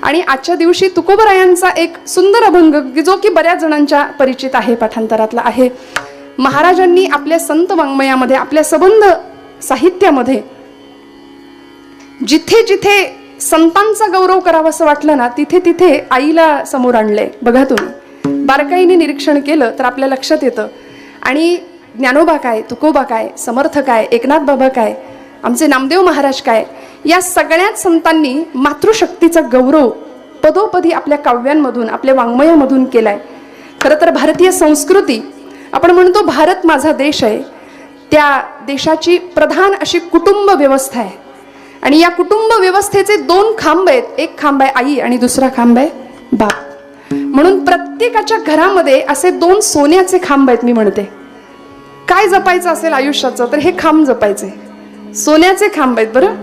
आणि आजच्या दिवशी तुकोबरायांचा एक सुंदर अभंग जो की बऱ्याच जणांच्या परिचित आहे, पाठांतरातला आहे. महाराजांनी आपल्या संत वाङ्मयामध्ये, आपल्या सबंध साहित्यामध्ये जिथे जिथे संतांचा गौरव करावा असं वाटलं ना, तिथे तिथे आईला समोर आणलंय. बघा तुम्ही बारकाईने निरीक्षण केलं तर आपल्या लक्षात येतं. आणि ज्ञानोबा काय, तुकोबा काय, समर्थ काय, एकनाथ बाबा काय, आमचे नामदेव महाराज काय, या सगळ्याच संतांनी मातृशक्तीचा गौरव पदोपदी आपल्या काव्यांमधून, आपल्या वाङ्मयामधून केलाय. खरं तर भारतीय संस्कृती, आपण म्हणतो भारत माझा देश आहे, त्या देशाची प्रधान अशी कुटुंब व्यवस्था आहे. आणि या कुटुंब व्यवस्थेचे दोन खांब आहेत. एक खांब आहे आई आणि दुसरा खांब आहे बाप. म्हणून प्रत्येकाच्या घरामध्ये असे दोन सोन्याचे खांब आहेत. मी म्हणते काय जपायचं असेल आयुष्याचं तर हे खांब जपायचे, सोन्याचे खांब आहेत. बरं,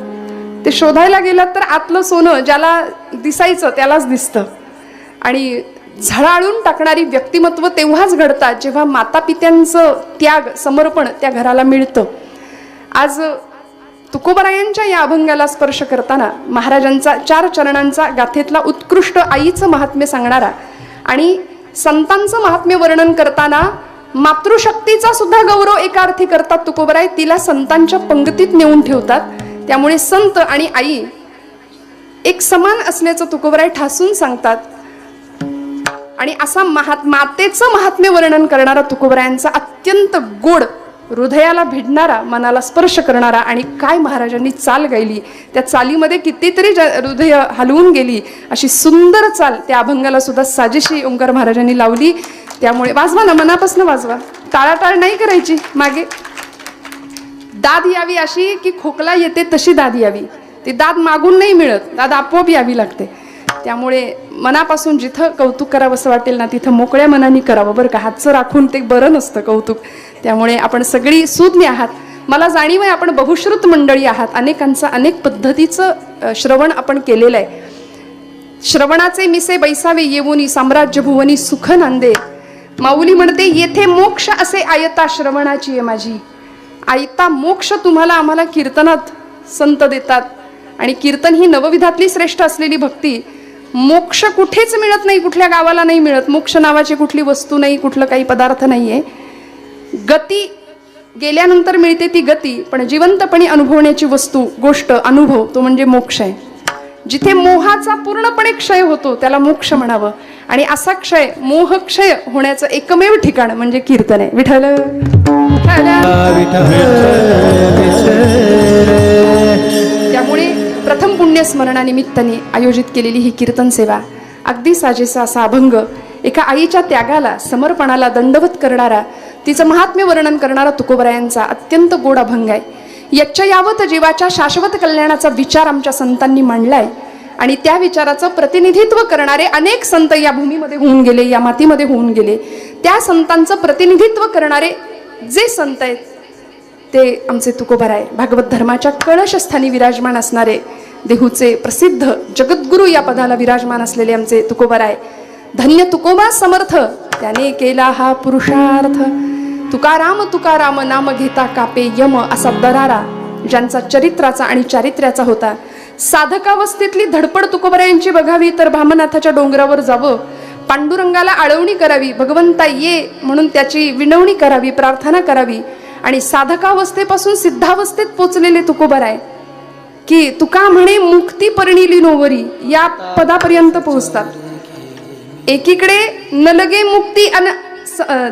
ते शोधायला गेलात तर आतलं सोनं ज्याला दिसायचं त्यालाच दिसतं. आणि झळाळून टाकणारी व्यक्तिमत्व तेव्हाच घडतात जेव्हा माता पित्यांचं त्याग, समर्पण त्या घराला मिळतं. आज तुकोबरायांच्या या अभंगाला स्पर्श करताना महाराजांचा 4 चरणांचा गाथेतला उत्कृष्ट आईचं महात्म्य सांगणारा आणि संतांचं महात्म्य वर्णन करताना मातृशक्तीचा सुद्धा गौरव एका अर्थी करतात तुकोबराय. तिला संतांच्या पंक्तीत नेऊन ठेवतात. त्यामुळे संत आणि आई एक समान असल्याचं तुकोबराय ठासून सांगतात. आणि असा मातेचं महात्म्य वर्णन करणारा तुकोबरायांचा अत्यंत गोड, हृदयाला भिडणारा, मनाला स्पर्श करणारा आणि काय महाराजांनी चाल गायली, त्या चालीमध्ये कितीतरी हृदय हलवून गेली अशी सुंदर चाल त्या अभंगाला सुद्धा साजेशी ओंकार महाराजांनी लावली. त्यामुळे वाजवा ना, मनापासून वाजवा, टाळाटाळ नाही करायची. मागे दाद यावी अशी की खोकला येते तशी दाद यावी. ती दाद मागून नाही मिळत, दाद आपोआप यावी लागते. त्यामुळे मनापासून जिथं कौतुक करावं असं वाटेल ना तिथं मोकळ्या मनाने करावं. बरं का, हातचं राखून ते बरं नसतं कौतुक. त्यामुळे आपण सगळी सुज्ञ आहात, मला जाणीव आहे. आपण बहुश्रुत मंडळी आहात, अनेकांचं अनेक पद्धतीचं श्रवण आपण केलेलं आहे. श्रवणाचे मिसे बैसावे येवुनी, साम्राज्य भुवनी सुख नांदे. माऊली म्हणते येथे मोक्ष असे आयता श्रवणाची आहे माझी. आयता मोक्ष तुम्हाला आम्हाला कीर्तनात संत देतात. आणि कीर्तन ही नवविधातली श्रेष्ठ असलेली भक्ती. मोक्ष कुठेच मिळत नाही, कुठल्या गावाला नाही मिळत. मोक्ष नावाची कुठली वस्तू नाही, कुठलं काही पदार्थ नाहीये. गती गेल्यानंतर मिळते ती गती, पण जिवंतपणे अनुभवण्याची वस्तू, गोष्ट, अनुभव तो म्हणजे मोक्ष आहे. जिथे मोहाचा पूर्णपणे क्षय होतो त्याला मोक्ष म्हणावं. आणि असा क्षय, मोह क्षय होण्याचं एकमेव ठिकाण म्हणजे कीर्तन आहे. विठ्ठल त्यामुळे प्रथम पुण्यस्मरणानिमित्ताने आयोजित केलेली ही कीर्तन सेवा, अगदी साजेसा असा अभंग, एका आईच्या त्यागाला, समर्पणाला दंडवत करणारा, तिचं महात्म्य वर्णन करणारा तुकोबरायांचा अत्यंत गोड अभंग आहे. यच्चयावत जीवाच्या शाश्वत कल्याणाचा विचार आमच्या संतांनी मांडलाय. आणि त्या विचाराचं प्रतिनिधित्व करणारे अनेक संत या भूमीमध्ये होऊन गेले, या मातीमध्ये होऊन गेले. त्या संतांचं प्रतिनिधित्व करणारे जे संत आहेत ते आमचे तुकोबराय. भागवत धर्माच्या कळशस्थानी विराजमान असणारे, देहूचे प्रसिद्ध जगद्गुरु या पदाला विराजमान असलेले आमचे तुकोबराय. धन्य तुकोबा समर्थ, त्याने केला हा पुरुषार्थ. तुकाराम तुकाराम नाम घेता कापे यम, असा दरारा ज्यांचा चरित्राचा आणि चारित्र्याचा होता. साधकावस्थेतली धडपड तुकोबरायांची बघावी तर भामनाथाच्या डोंगरावर जावं, पांडुरंगाला आळवणी करावी, भगवंता ये म्हणून त्याची विनवणी करावी, प्रार्थना करावी. आणि साधकावस्थेपासून सिद्धावस्थेत पोचलेले तुकोबराय की तुका म्हणे मुक्ती परिणिली नोवरी या पदापर्यंत पोहोचतात. एकीकडे न लगे मुक्ती अन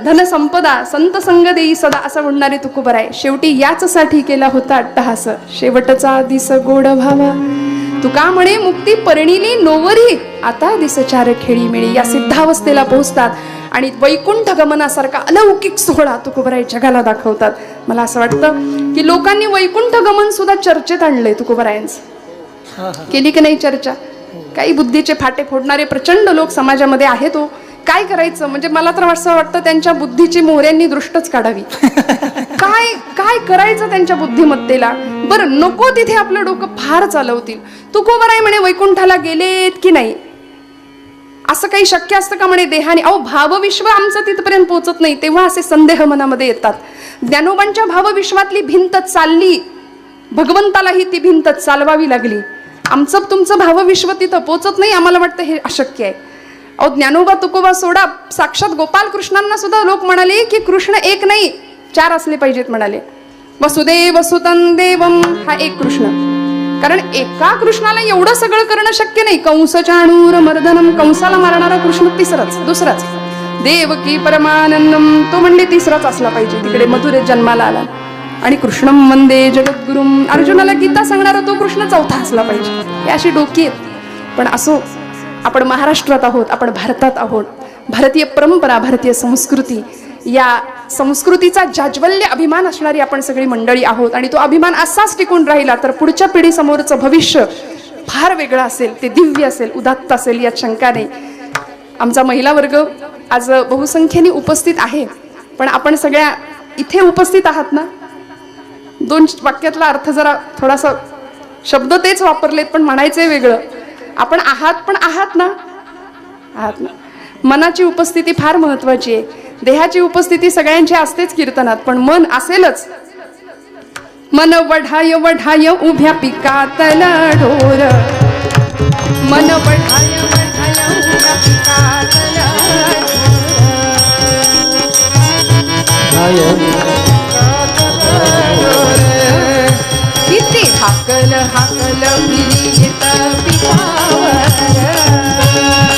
धन संपदा, संत संग देई सदा असं म्हणणारे तुकोबराय. शेवटी याच साठी केला होता अट्टहास, शेवटचा दिस गोड भावा. तुका म्हणे मुक्ती परिणिली नोवरी, आता दिस चार खेळी मिळी. या सिद्धावस्थेला पोहोचतात आणि वैकुंठ गमनासारखा अलौकिक सोहळा तुकोबराय जगाला दाखवतात. मला असं वाटतं की लोकांनी वैकुंठ गमन सुद्धा चर्चेत आणलंय तुकोबरायांचं. केली की नाही चर्चा? काही बुद्धीचे फाटे फोडणारे प्रचंड लोक समाजामध्ये आहेत. हो, काय करायचं म्हणजे मला तर असं वाटतं त्यांच्या बुद्धीची मोहऱ्यांनी दृष्टच काढावी. काय काय करायचं त्यांच्या बुद्धिमत्तेला. बरं, नको तिथे आपलं डोकं फार चालवतील. तुकोबराय म्हणे वैकुंठाला गेलेत की नाही, असं काही शक्य असतं का म्हणे देहाने? अहो, भावविश्व आमचं तिथपर्यंत पोहोचत नाही तेव्हा असे संदेह मनामध्ये येतात. ज्ञानोबांच्या भावविश्वातली भिंत चालली, भगवंतालाही ती भिंत चालवावी लागली. आमचं तुमचं भावविश्व तिथं पोचत नाही, आम्हाला वाटतं हे अशक्य आहे. अहो ज्ञानोबा तुकोबा सोडा, साक्षात गोपाल कृष्णांना सुद्धा लोक म्हणाले की कृष्ण एक नाही 4 असले पाहिजेत म्हणाले. वसुदेव सुतं देवम हा एक कृष्ण. कारण एका कृष्णाला एवढं सगळं करणं शक्य नाही. कंस चाणूर मर्दनम, कंसाला मारणारा कृष्ण दुसराच. देवकी परमानंदम तो म्हणले तिसराच असला पाहिजे. तिकडे मथुरेत जन्माला आला. आणि कृष्णम वंदे जगद्गुरुम, अर्जुनाला गीता सांगणारा तो कृष्ण चौथा असला पाहिजे. हे अशी डोकी आहेत. पण असो, आपण महाराष्ट्रात आहोत, आपण भारतात आहोत. भारतीय परंपरा, भारतीय संस्कृती, या संस्कृतीचा जाज्वल्य अभिमान असणारी आपण सगळी मंडळी आहोत. आणि तो अभिमान असाच टिकून राहिला तर पुढच्या पिढीसमोरचं भविष्य फार वेगळं असेल, ते दिव्य असेल, उदात्त असेल, यात शंका नाही. आमचा महिला वर्ग आज बहुसंख्येने उपस्थित आहे. पण आपण सगळ्या इथे उपस्थित आहात ना. 2 वाक्यातला अर्थ जरा थोडासा, शब्द तेच वापरलेत पण म्हणायचंय वेगळं. आपण आहात ना. मनाची उपस्थिती फार महत्वाची आहे. देहाची उपस्थिती सगळ्यांची असतेच कीर्तनात, पण मन असेलच. मन वढाय वढाय उभ्या पिकातला ढोर, मन वढाय वढाय उभ्या पिकातला किती हाकल हाकल विहित पिकावर,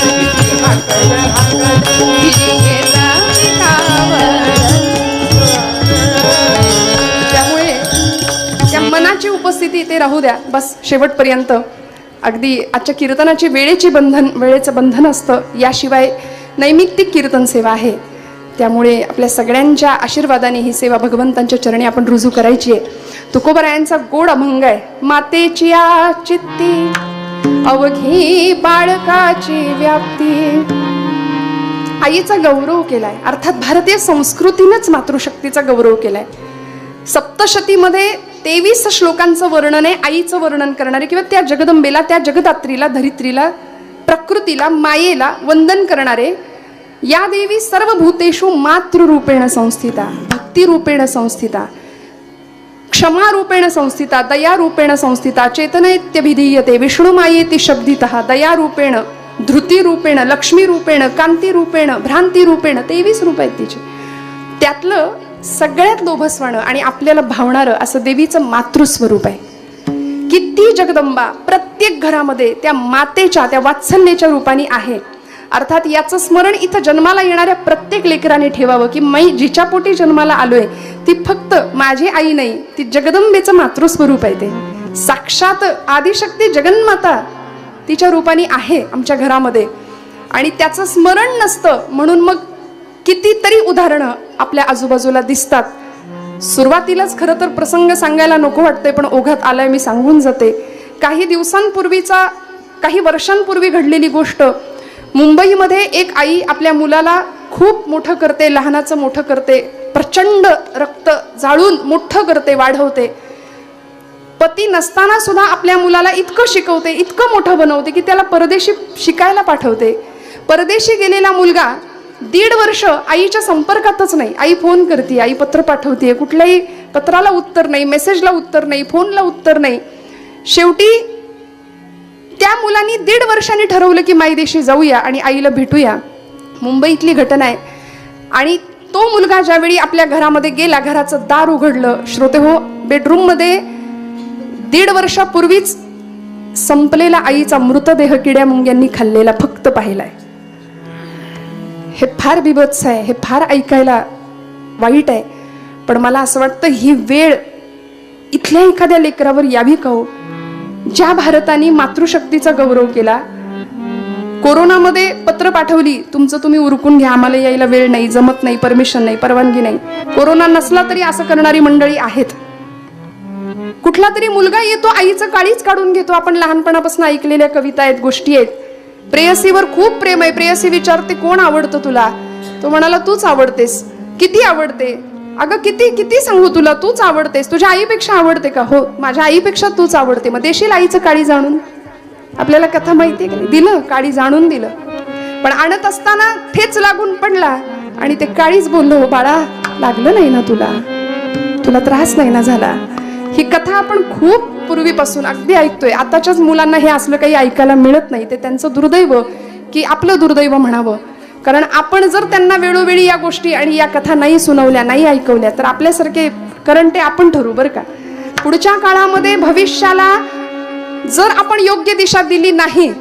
किती हाकल हाकल विहित पिकावर. त्यामुळे त्या मनाची उपस्थिती इथे राहू द्या बस शेवटपर्यंत. अगदी आजच्या कीर्तनाची वेळेचं बंधन असतं. याशिवाय नैमित्तिक कीर्तन सेवा आहे. त्यामुळे आपल्या सगळ्यांच्या आशीर्वादाने ही सेवा भगवंतांच्या चरणी आपण रुजू करायची आहे. तुकोबरायांचा गोड अभंग आहे. मातेची या चित्ती अवघी बाळकाची व्याप्ती. आईचा गौरव केलाय. अर्थात भारतीय संस्कृतीनंच मातृशक्तीचा गौरव केलाय. सप्तशतीमध्ये 23 श्लोकांचं वर्णन आहे आईचं वर्णन करणारे, किंवा त्या जगदंबेला, त्या जगदात्रीला, धरित्रीला, प्रकृतीला, मायेला वंदन करणारे. या देवी सर्व भूतेषु मातृरूपेण संस्थिता, भक्तिरूपेण संस्थिता, क्षमारूपेण संस्थिता, दयारूपेण संस्थिता, चेतनैत्यभिधीयते विष्णुमायेति शब्दितः, दयारूपेण, धृतीरूपेण, लक्ष्मीरूपेण, कांतीरूपेण, भ्रांतीरूपेण. 23 रूप आहेत तिचे. त्यातलं सगळ्यात लोभसवाणं आणि आपल्याला भावणारं असं देवीचं मातृस्वरूप आहे. किती जगदंबा प्रत्येक घरामध्ये त्या मातेच्या, त्या वात्सल्याच्या रूपाने आहे. अर्थात याचं स्मरण इथं जन्माला येणाऱ्या प्रत्येक लेकराने ठेवावं की मी जिच्या पोटी जन्माला आलोय ती फक्त माझी आई नाही, ती जगदंबेचं मातृस्वरूप आहे. ते साक्षात आदिशक्ती जगन्माता तिच्या रूपाने आहे आमच्या घरामध्ये. आणि त्याचं स्मरण नसतं म्हणून मग कितीतरी उदाहरणं आपल्या आजूबाजूला दिसतात. सुरुवातीलाच खरं तर प्रसंग सांगायला नको वाटतंय, पण ओघात आलाय मी सांगून जाते. काही वर्षांपूर्वी घडलेली गोष्ट. मुंबईमध्ये एक आई आपल्या मुलाला खूप मोठं करते, लहानाचं मोठं करते, प्रचंड रक्त जाळून मोठं करते, वाढवते. पती नसताना सुद्धा आपल्या मुलाला इतकं शिकवते, इतकं मोठं बनवते की त्याला परदेशी शिकायला पाठवते. परदेशी गेलेला मुलगा 1.5 वर्ष आईच्या संपर्कातच नाही. आई फोन करते, आई पत्र पाठवते, कुठल्याही पत्राला उत्तर नाही, मेसेजला उत्तर नाही, फोनला उत्तर नाही. शेवटी त्या मुलांनी 1.5 वर्षांनी ठरवलं की मायदेशी जाऊया आणि आईला भेटूया. मुंबईतली घटना आहे. आणि तो मुलगा ज्यावेळी आपल्या घरामध्ये गेला, घराचं दार उघडलं, श्रोते हो, बेडरूममध्ये 1.5 वर्षापूर्वीच संपलेला आईचा मृतदेह किड्या मुंग्यांनी खाल्लेला फक्त पाहिलाय. हे फार बिभत्स आहे, हे फार ऐकायला वाईट आहे. पण मला असं वाटतं ही वेळ इथल्या एखाद्या लेकरावर यावी का हो? ज्या भारताने मातृशक्तीचा गौरव केला, कोरोनामध्ये पत्र पाठवली, तुमचं तुम्ही उरकून घ्या, आम्हाला यायला वेळ नाही, जमत नाही, परमिशन नाही, परवानगी नाही. कोरोना नसला तरी असं करणारी मंडळी आहेत. कुठला तरी मुलगा येतो, आईचं काळीच काढून घेतो. आपण लहानपणापासून ऐकलेल्या कविता आहेत, गोष्टी आहेत. प्रेयसीवर खूप प्रेम आहे. प्रेयसी विचारते कोण आवडतं तुला? तो म्हणाला तूच आवडतेस. किती आवडते? अगं किती किती सांगू तुला, तूच आवडतेस. तुझ्या आईपेक्षा आवडते का? हो, माझ्या आईपेक्षा तूच आवडते. मग देशील आईचं काळी जाणून? आपल्याला कथा माहितीये की नाही? दिलं काळी जाणून दिलं. पण आणत असताना ठेच लागून पडला आणि ते काळीच बोललो, बाळा लागलं नाही ना तुला? तुला त्रास नाही ना झाला? ही कथा आपण खूप पूर्वीपासून अगदी ऐकतोय. आताच्याच मुलांना हे असलं काही ऐकायला मिळत नाही. ते त्यांचं दुर्दैव की आपलं दुर्दैव म्हणावं. कारण आपण जर त्यांना वेळोवेळी या गोष्टी आणि या कथा नाही सुनावल्या, नाही ऐकवल्या, तर आपल्यासारखे करंटे आपण ठरू बरं का. पुढच्या काळामध्ये भविष्याला जर आपण योग्य दिशा दिली नाही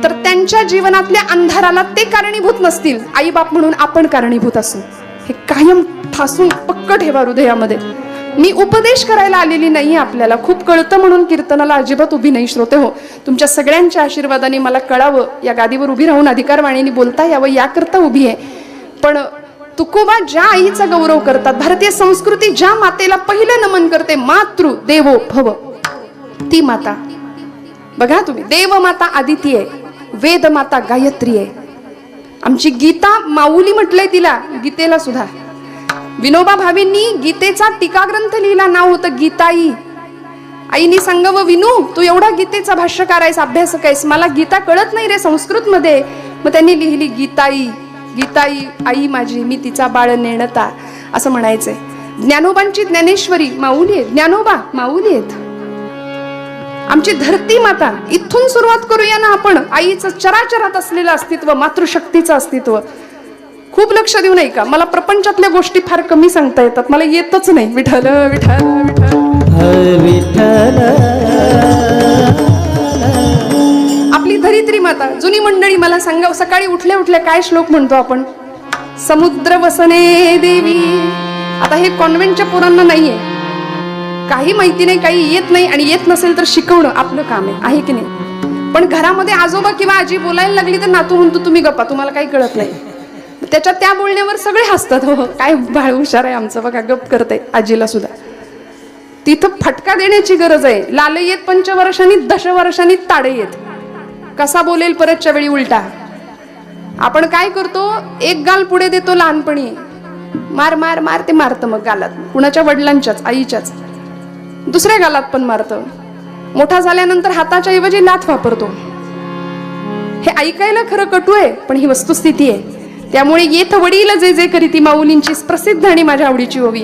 तर त्यांच्या जीवनातल्या अंधाराला ते कारणीभूत नसतील, आईबाप म्हणून आपण कारणीभूत असू. हे कायम ठासून पक्क ठेवा हृदयामध्ये. मी उपदेश करायला आलेली नाही, आपल्याला खूप कळतं म्हणून कीर्तनाला अजिबात उभी नाही. श्रोते हो, तुमच्या सगळ्यांच्या आशीर्वादाने मला कळावं, या गादीवर उभी राहून अधिकारवाणीने बोलता यावं याकरता उभी आहे. पण तुकोबा ज्या आईचा गौरव करतात, भारतीय संस्कृती ज्या मातेला पहिलं नमन करते, मातृ देवो भव, ती माता बघा तुम्ही. देव माता आदिती आहे, वेद माता गायत्री आहे. आमची गीता माऊली म्हटलंय तिला, गीतेला सुद्धा. विनोबा भावेंनी गीतेचा टीका ग्रंथ लिहिला, नाव होतं गीताई. आईनी सांगावं, विनू तू एवढा गीतेचा भाष्यकार आहेस, अभ्यासक आहेस, मला गीता कळत नाही रे संस्कृत मध्ये. मग त्यांनी लिहिली गीताई, गीताई आई माझी, मी तिचा बाळ नेणता, असं म्हणायचंय. ज्ञानोबांची ज्ञानेश्वरी माऊली आहे, ज्ञानोबा माऊली आहेत. आमची धरती माता, इथून सुरुवात करूया ना आपण. आईचं चराचरात असलेलं अस्तित्व, मातृशक्तीचं अस्तित्व खूप लक्ष देऊ नये का. मला प्रपंचातल्या गोष्टी फार कमी सांगता येतात, मला येतच नाही. विठ्ठल विठ्ठल विठ्ठल. आपली धरित्री माता, जुनी मंडळी मला सांगा, सकाळी उठल्या उठल्या काय श्लोक म्हणतो आपण? समुद्र वसने देवी. आता हे कॉन्व्हेंटच्या पोरांना नाहीये, काही माहिती नाही, काही येत नाही, आणि येत नसेल तर शिकवणं आपलं काम आहे की नाही. पण घरामध्ये आजोबा किंवा आजी बोलायला लागली तर नातू म्हणतो तुम्ही गप्पा, तुम्हाला काही कळत नाही. त्याच्या त्या बोलण्यावर सगळे हसतात. हो, काय बाळ हुशार आहे आमचं बघा, गप करते आजीला सुद्धा. तिथं फटका देण्याची गरज आहे. लाल येत पंचवर्षांनी, दशवर्षांनी ताडे येत. कसा बोलेल परतच्या वेळी उलटा. आपण काय करतो, एक गाल पुढे देतो लहानपणी, मार मार मार, ते मारतं मग गालात, कुणाच्या वडिलांच्याच आईच्याच. दुसऱ्या गालात पण मारतं. मोठा झाल्यानंतर हाताच्या ऐवजी लाथ वापरतो. हे ऐकायला खरं कटू आहे, पण ही वस्तुस्थिती आहे. त्यामुळे येथ वडील जे जे करीती, माऊलींची प्रसिद्ध आणि माझ्या आवडीची ओवी.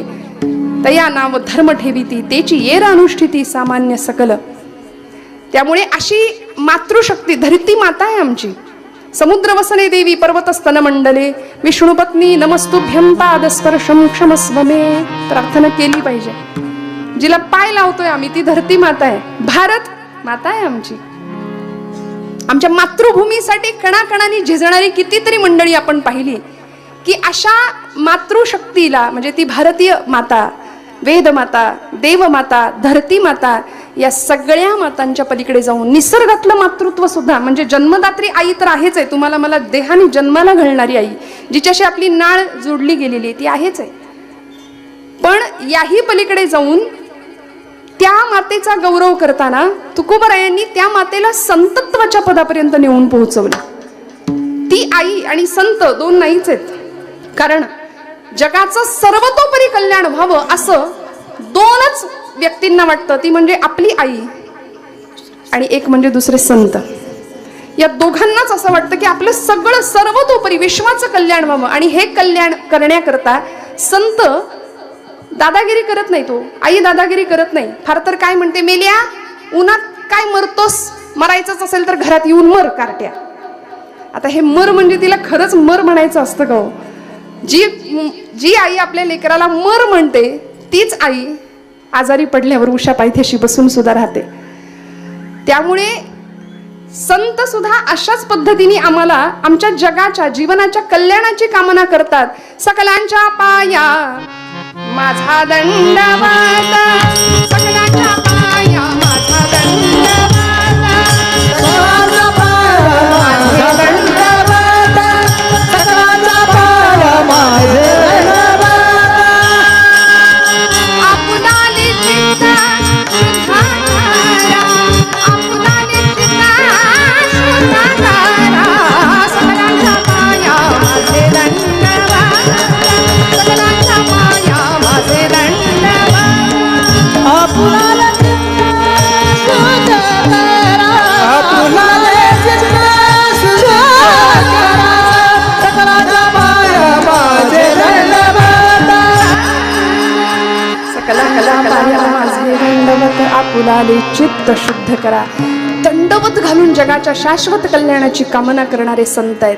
तया नाव धर्म ठेविती, तेची येर अनुष्ठिती सामान्य सकल. त्यामुळे अशी मातृशक्ती धरती माता आहे आमची. समुद्र वसने देवी, पर्वत स्तन मंडले, विष्णू पत्नी नमस्तुभ्यं पाद स्पर्शम क्षमस्व मे. प्रार्थना केली पाहिजे. जिला पाय लावतोय आम्ही ती धरती माता आहे, भारत माता आहे आमची. आमच्या मातृभूमीसाठी कणाकणाने झिजणारी कितीतरी मंडळी आपण पाहिली, की अशा मातृशक्तीला, म्हणजे ती भारतीय माता, वेद माता, देव माता, धरती माता, या सगळ्या मातांच्या पलीकडे जाऊन निसर्गातलं मातृत्व सुद्धा, म्हणजे जन्मदात्री आई तर आहेच आहे, तुम्हाला मला देहाने जन्माला घालणारी आई, जिच्याशी आपली नाळ जोडली गेलेली ती आहेच आहे. पण याही पलीकडे जाऊन त्या मातेचा गौरव करताना तुकोबरायांनी त्या मातेला संतत्वाच्या पदापर्यंत नेऊन पोहोचवलं. ती आई आणि संत दोन नाहीच आहेत. कारण जगाचं सर्वतोपरी कल्याण व्हावं असं दोनच व्यक्तींना वाटतं, ती म्हणजे आपली आई आणि एक म्हणजे दुसरे संत. या दोघांनाच असं वाटतं की आपलं सगळं सर्वतोपरी विश्वाचं कल्याण व्हावं, आणि हे कल्याण करण्याकरता संत दादागिरी करत नाही. तो आई दादागिरी करत नाही. फार तर काय म्हणते, मेल्या उन्हात काय मरतोस, मरायचंच असेल तर घरात येऊन मर कार्ट्या. आता हे मर म्हणजे तिला खरंच मर म्हणायचं असतं का? जी आई आपल्या लेकराला मर म्हणते तीच आई आजारी पडल्यावर उषा पायथ्याशी बसून सुद्धा राहते. त्यामुळे संत सुद्धा अशाच पद्धतीने आम्हाला आमच्या जगाच्या जीवनाच्या कल्याणाची कामना करतात. सकलांच्या पाया माझा दंडवत, सकलांच्या पाया माझा दंडवत, माझा दंडवत, सकलांच्या पाया माझे दंडवत. आपुलाली चित्ता शुद्धाकारा, आपुलाली चित्ता शुद्धाकारा, सकलांच्या पाया माझे दंडवत, सकलांच्या पाया माझे दंडवत. आपुलाली चित्त शुद्ध करा. दंडवत घालून जगाच्या शाश्वत कल्याणाची कामना करणारे संत आहेत.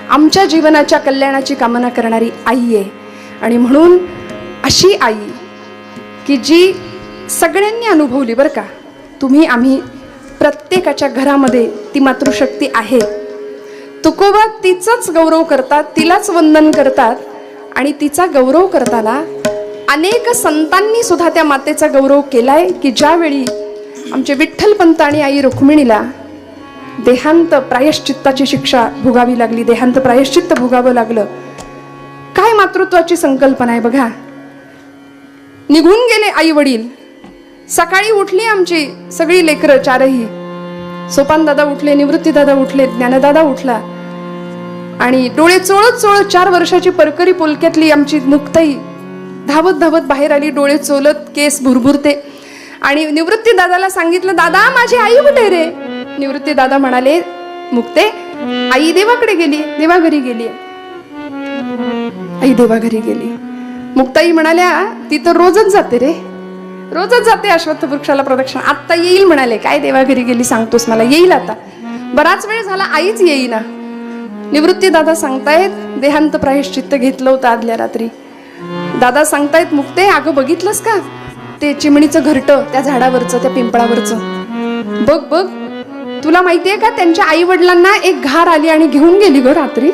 आमच्या जीवनाच्या कल्याणाची कामना करणारी आई आहे. आणि म्हणून अशी आई की जी सगळ्यांनी अनुभवली बरं का. तुम्ही आम्ही प्रत्येकाच्या घरामध्ये ती मातृशक्ती आहे. तुकोबा तिचाच गौरव करतात, तिलाच वंदन करतात. आणि तिचा गौरव करताना अनेक संतांनी सुद्धा त्या मातेचा गौरव केलाय की ज्यावेळी आमचे विठ्ठलपंत आणि आई रुक्मिणीला देहांत प्रायश्चित्ताची शिक्षा भोगावी लागली, देहांत प्रायश्चित्त भोगावं लागलं. काय मातृत्वाची संकल्पना आहे बघा. निघून गेले आई वडील. सकाळी उठली आमची सगळी लेकरं चारही. सोपान दादा उठले, निवृत्ती दादा उठले, ज्ञानदादा उठला. आणि डोळे चोळत चोळत 4 वर्षाची परकरी पोलक्यातली आमची मुक्ताई धावत धावत बाहेर आली, डोळे चोलत, केस भुरभुरते. आणि निवृत्ती दादाला सांगितलं, दादा माझी आई कुठे रे? निवृत्ती दादा म्हणाले, मुक्ते आई देवाकडे गेली, देवाघरी गेली. आई देवाघरी गेली. मुक्ताई म्हणाल्या, ती तर रोजच जाते रे, रोजच जाते अश्वत्थ वृक्षाला प्रदक्षिणा. आत्ता येईल म्हणाले. काय देवाघरी गेली सांगतोस मला? येईल आता. बराच वेळ झाला आईच येईना. निवृत्ती दादा सांगतायत, देहांत प्रायश्चित्त घेतलं होतं आदल्या रात्री. दादा सांगतायत, मुक्ते अगं बघितलंस का ते चिमणीचं घरटं त्या झाडावरचं, त्या पिंपळावरचं? बघ बघ, तुला माहितीये का त्यांच्या आई वडिलांना एक घार आली आणि घेऊन गेली ग रात्री.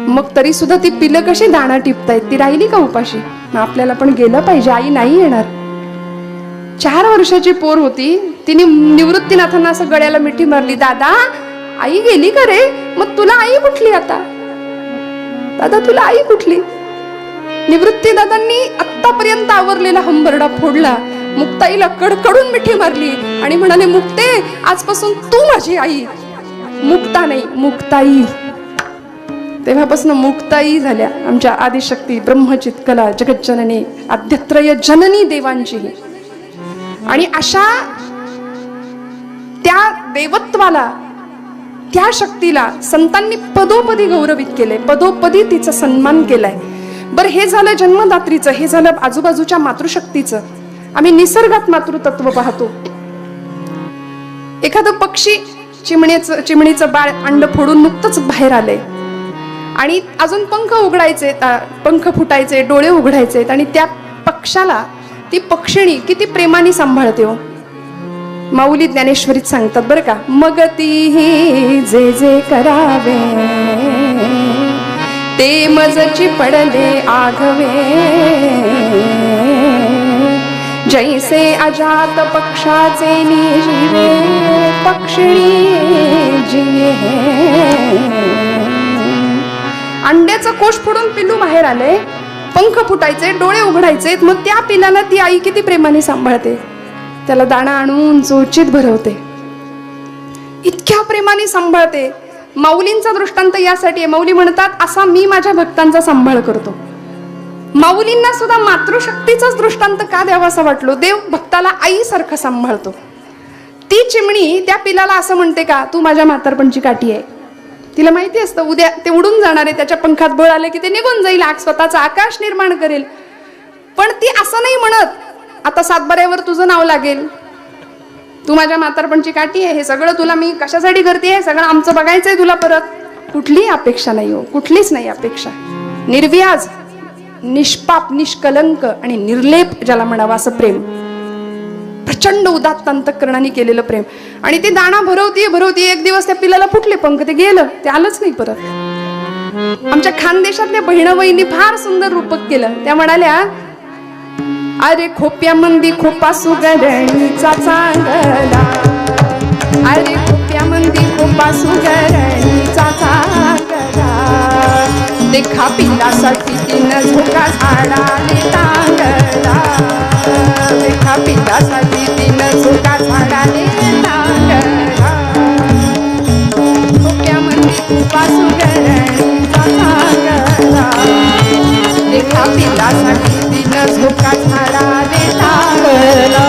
मग तरी सुद्धा ती पिलं कशी दाणा टिपतायत, ती राहिली का उपाशी? मग आपल्याला पण गेलं पाहिजे. आई नाही येणार. 4 वर्षाची पोर होती. तिने निवृत्तीनाथांना असं गळ्याला मिठी मारली, दादा आई गेली का रे? मग तुला आई कुठली आता? दादा तुला आई कुठली? निवृत्ती दादांनी आतापर्यंत आवरलेला हंबरडा फोडला. मुक्ताईला कडकडून मिठी मारली आणि म्हणाले, मुक्ते आजपासून तू माझी आई. मुक्ता नाही, मुक्ताई. तेव्हापासून मुक्ताई झाल्या आमच्या आदिशक्ती ब्रह्मचित्कला जगज्जननी आद्यत्रय जननी देवांची. आणि अशा त्या देवत्वाला, त्या शक्तीला संतांनी पदोपदी गौरवित केले, पदोपदी तिचा सन्मान केलाय. बरं, हे झालं जन्मदात्रीचं, हे झालं आजूबाजूच्या मातृशक्तीचं. आम्ही निसर्गात मातृतत्व पाहतो. एखादं पक्षी चिमणीचं बाळ अंड फोडून नुकतंच बाहेर आलंय आणि अजून पंख उघडायचे, पंख फुटायचे, डोळे उघडायचे, आणि त्या पक्षाला ती पक्षिणी किती प्रेमाने सांभाळते हो. माऊली ज्ञानेश्वरीत सांगतात बरं का, मग ती जे जे करावे ते मजची पडले आघवे, जैसे अजात पक्षाचे निजीवे पक्षिणी जीवे. अंड्याचं कोश फोडून पिल्लू बाहेर आले, पंख फुटायचे, डोळे उघडायचे, मग त्या पिलाला ती आई किती प्रेमाने सांभाळते, त्याला दाणा आणून चोचीत भरवते, इतक्या प्रेमाने सांभाळते. माऊलींचा दृष्टांत यासाठी आहे. माऊली म्हणतात, असा मी माझ्या भक्तांचा सांभाळ करतो. माऊलींना सुद्धा मातृशक्तीचाच दृष्टांत का द्यावासा वाटलो. देव भक्ताला आईसारखं सांभाळतो. ती चिमणी त्या पिलाला असं म्हणते का, तू माझ्या म्हातारपणची काठी आहे. तिला माहिती असतं उद्या ते उडून जाणार आहे, त्याच्या पंखात बळ आले की ते निघून जाईल, स्वतःचा आकाश निर्माण करेल. पण ती असं नाही म्हणत, आता सातबाऱ्यावर तुझं नाव लागेल, तू माझ्या म्हातारपणची काठी आहे, हे सगळं तुला मी कशासाठी करते, सगळं आमचं बघायचंय तुला परत. कुठलीही अपेक्षा नाही हो, कुठलीच नाही अपेक्षा. निर्व्याज, निष्पाप, निष्कलंक आणि निर्लेप ज्याला म्हणावं असं प्रेम, प्रचंड उदात्त अंतःकरणाने केलेलं प्रेम. आणि ते दाणा भरवतीये. एक दिवस त्या पिलाला फुटले पंख, ते गेलं, ते आलंच नाही परत. आमच्या खानदेशातल्या बहिणाबाईंनी फार सुंदर रूपक केलं. त्या म्हणाल्या, अरे खोप्यामंदी खोपा सुगरणीचा चांगला, अरे खोप्यामंदी खोपा सुगरणीचा चांगला, देखा पिल्लासाठी तिनं झोका झाडाने टांगला, देखा पिल्लासाठी तिनं झोका झाडाने टांगला, खोप्यामंदी खोपा सुगरणीचा चांगला, देखा पिल्लासाठी तिनं झोका झाडाने टांगला.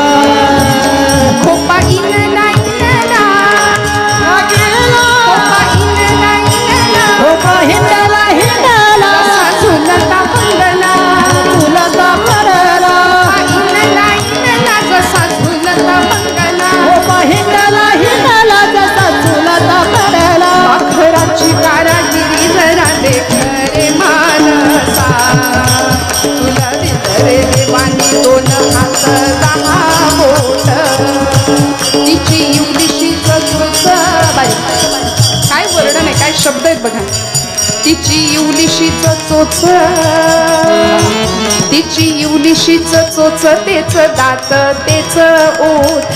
खोपा इनला इनला, खोपा इनला इनला, खोपा हिंडला हिंडला, झुलता पंगला, झुलता पंगला, इनला इनला, जसा झुलता पंगला. शब्द आहेत बघा. तिची इवलिशीच चोच, तिची इवलिशीच चोच, तेच दात तेच ओठ,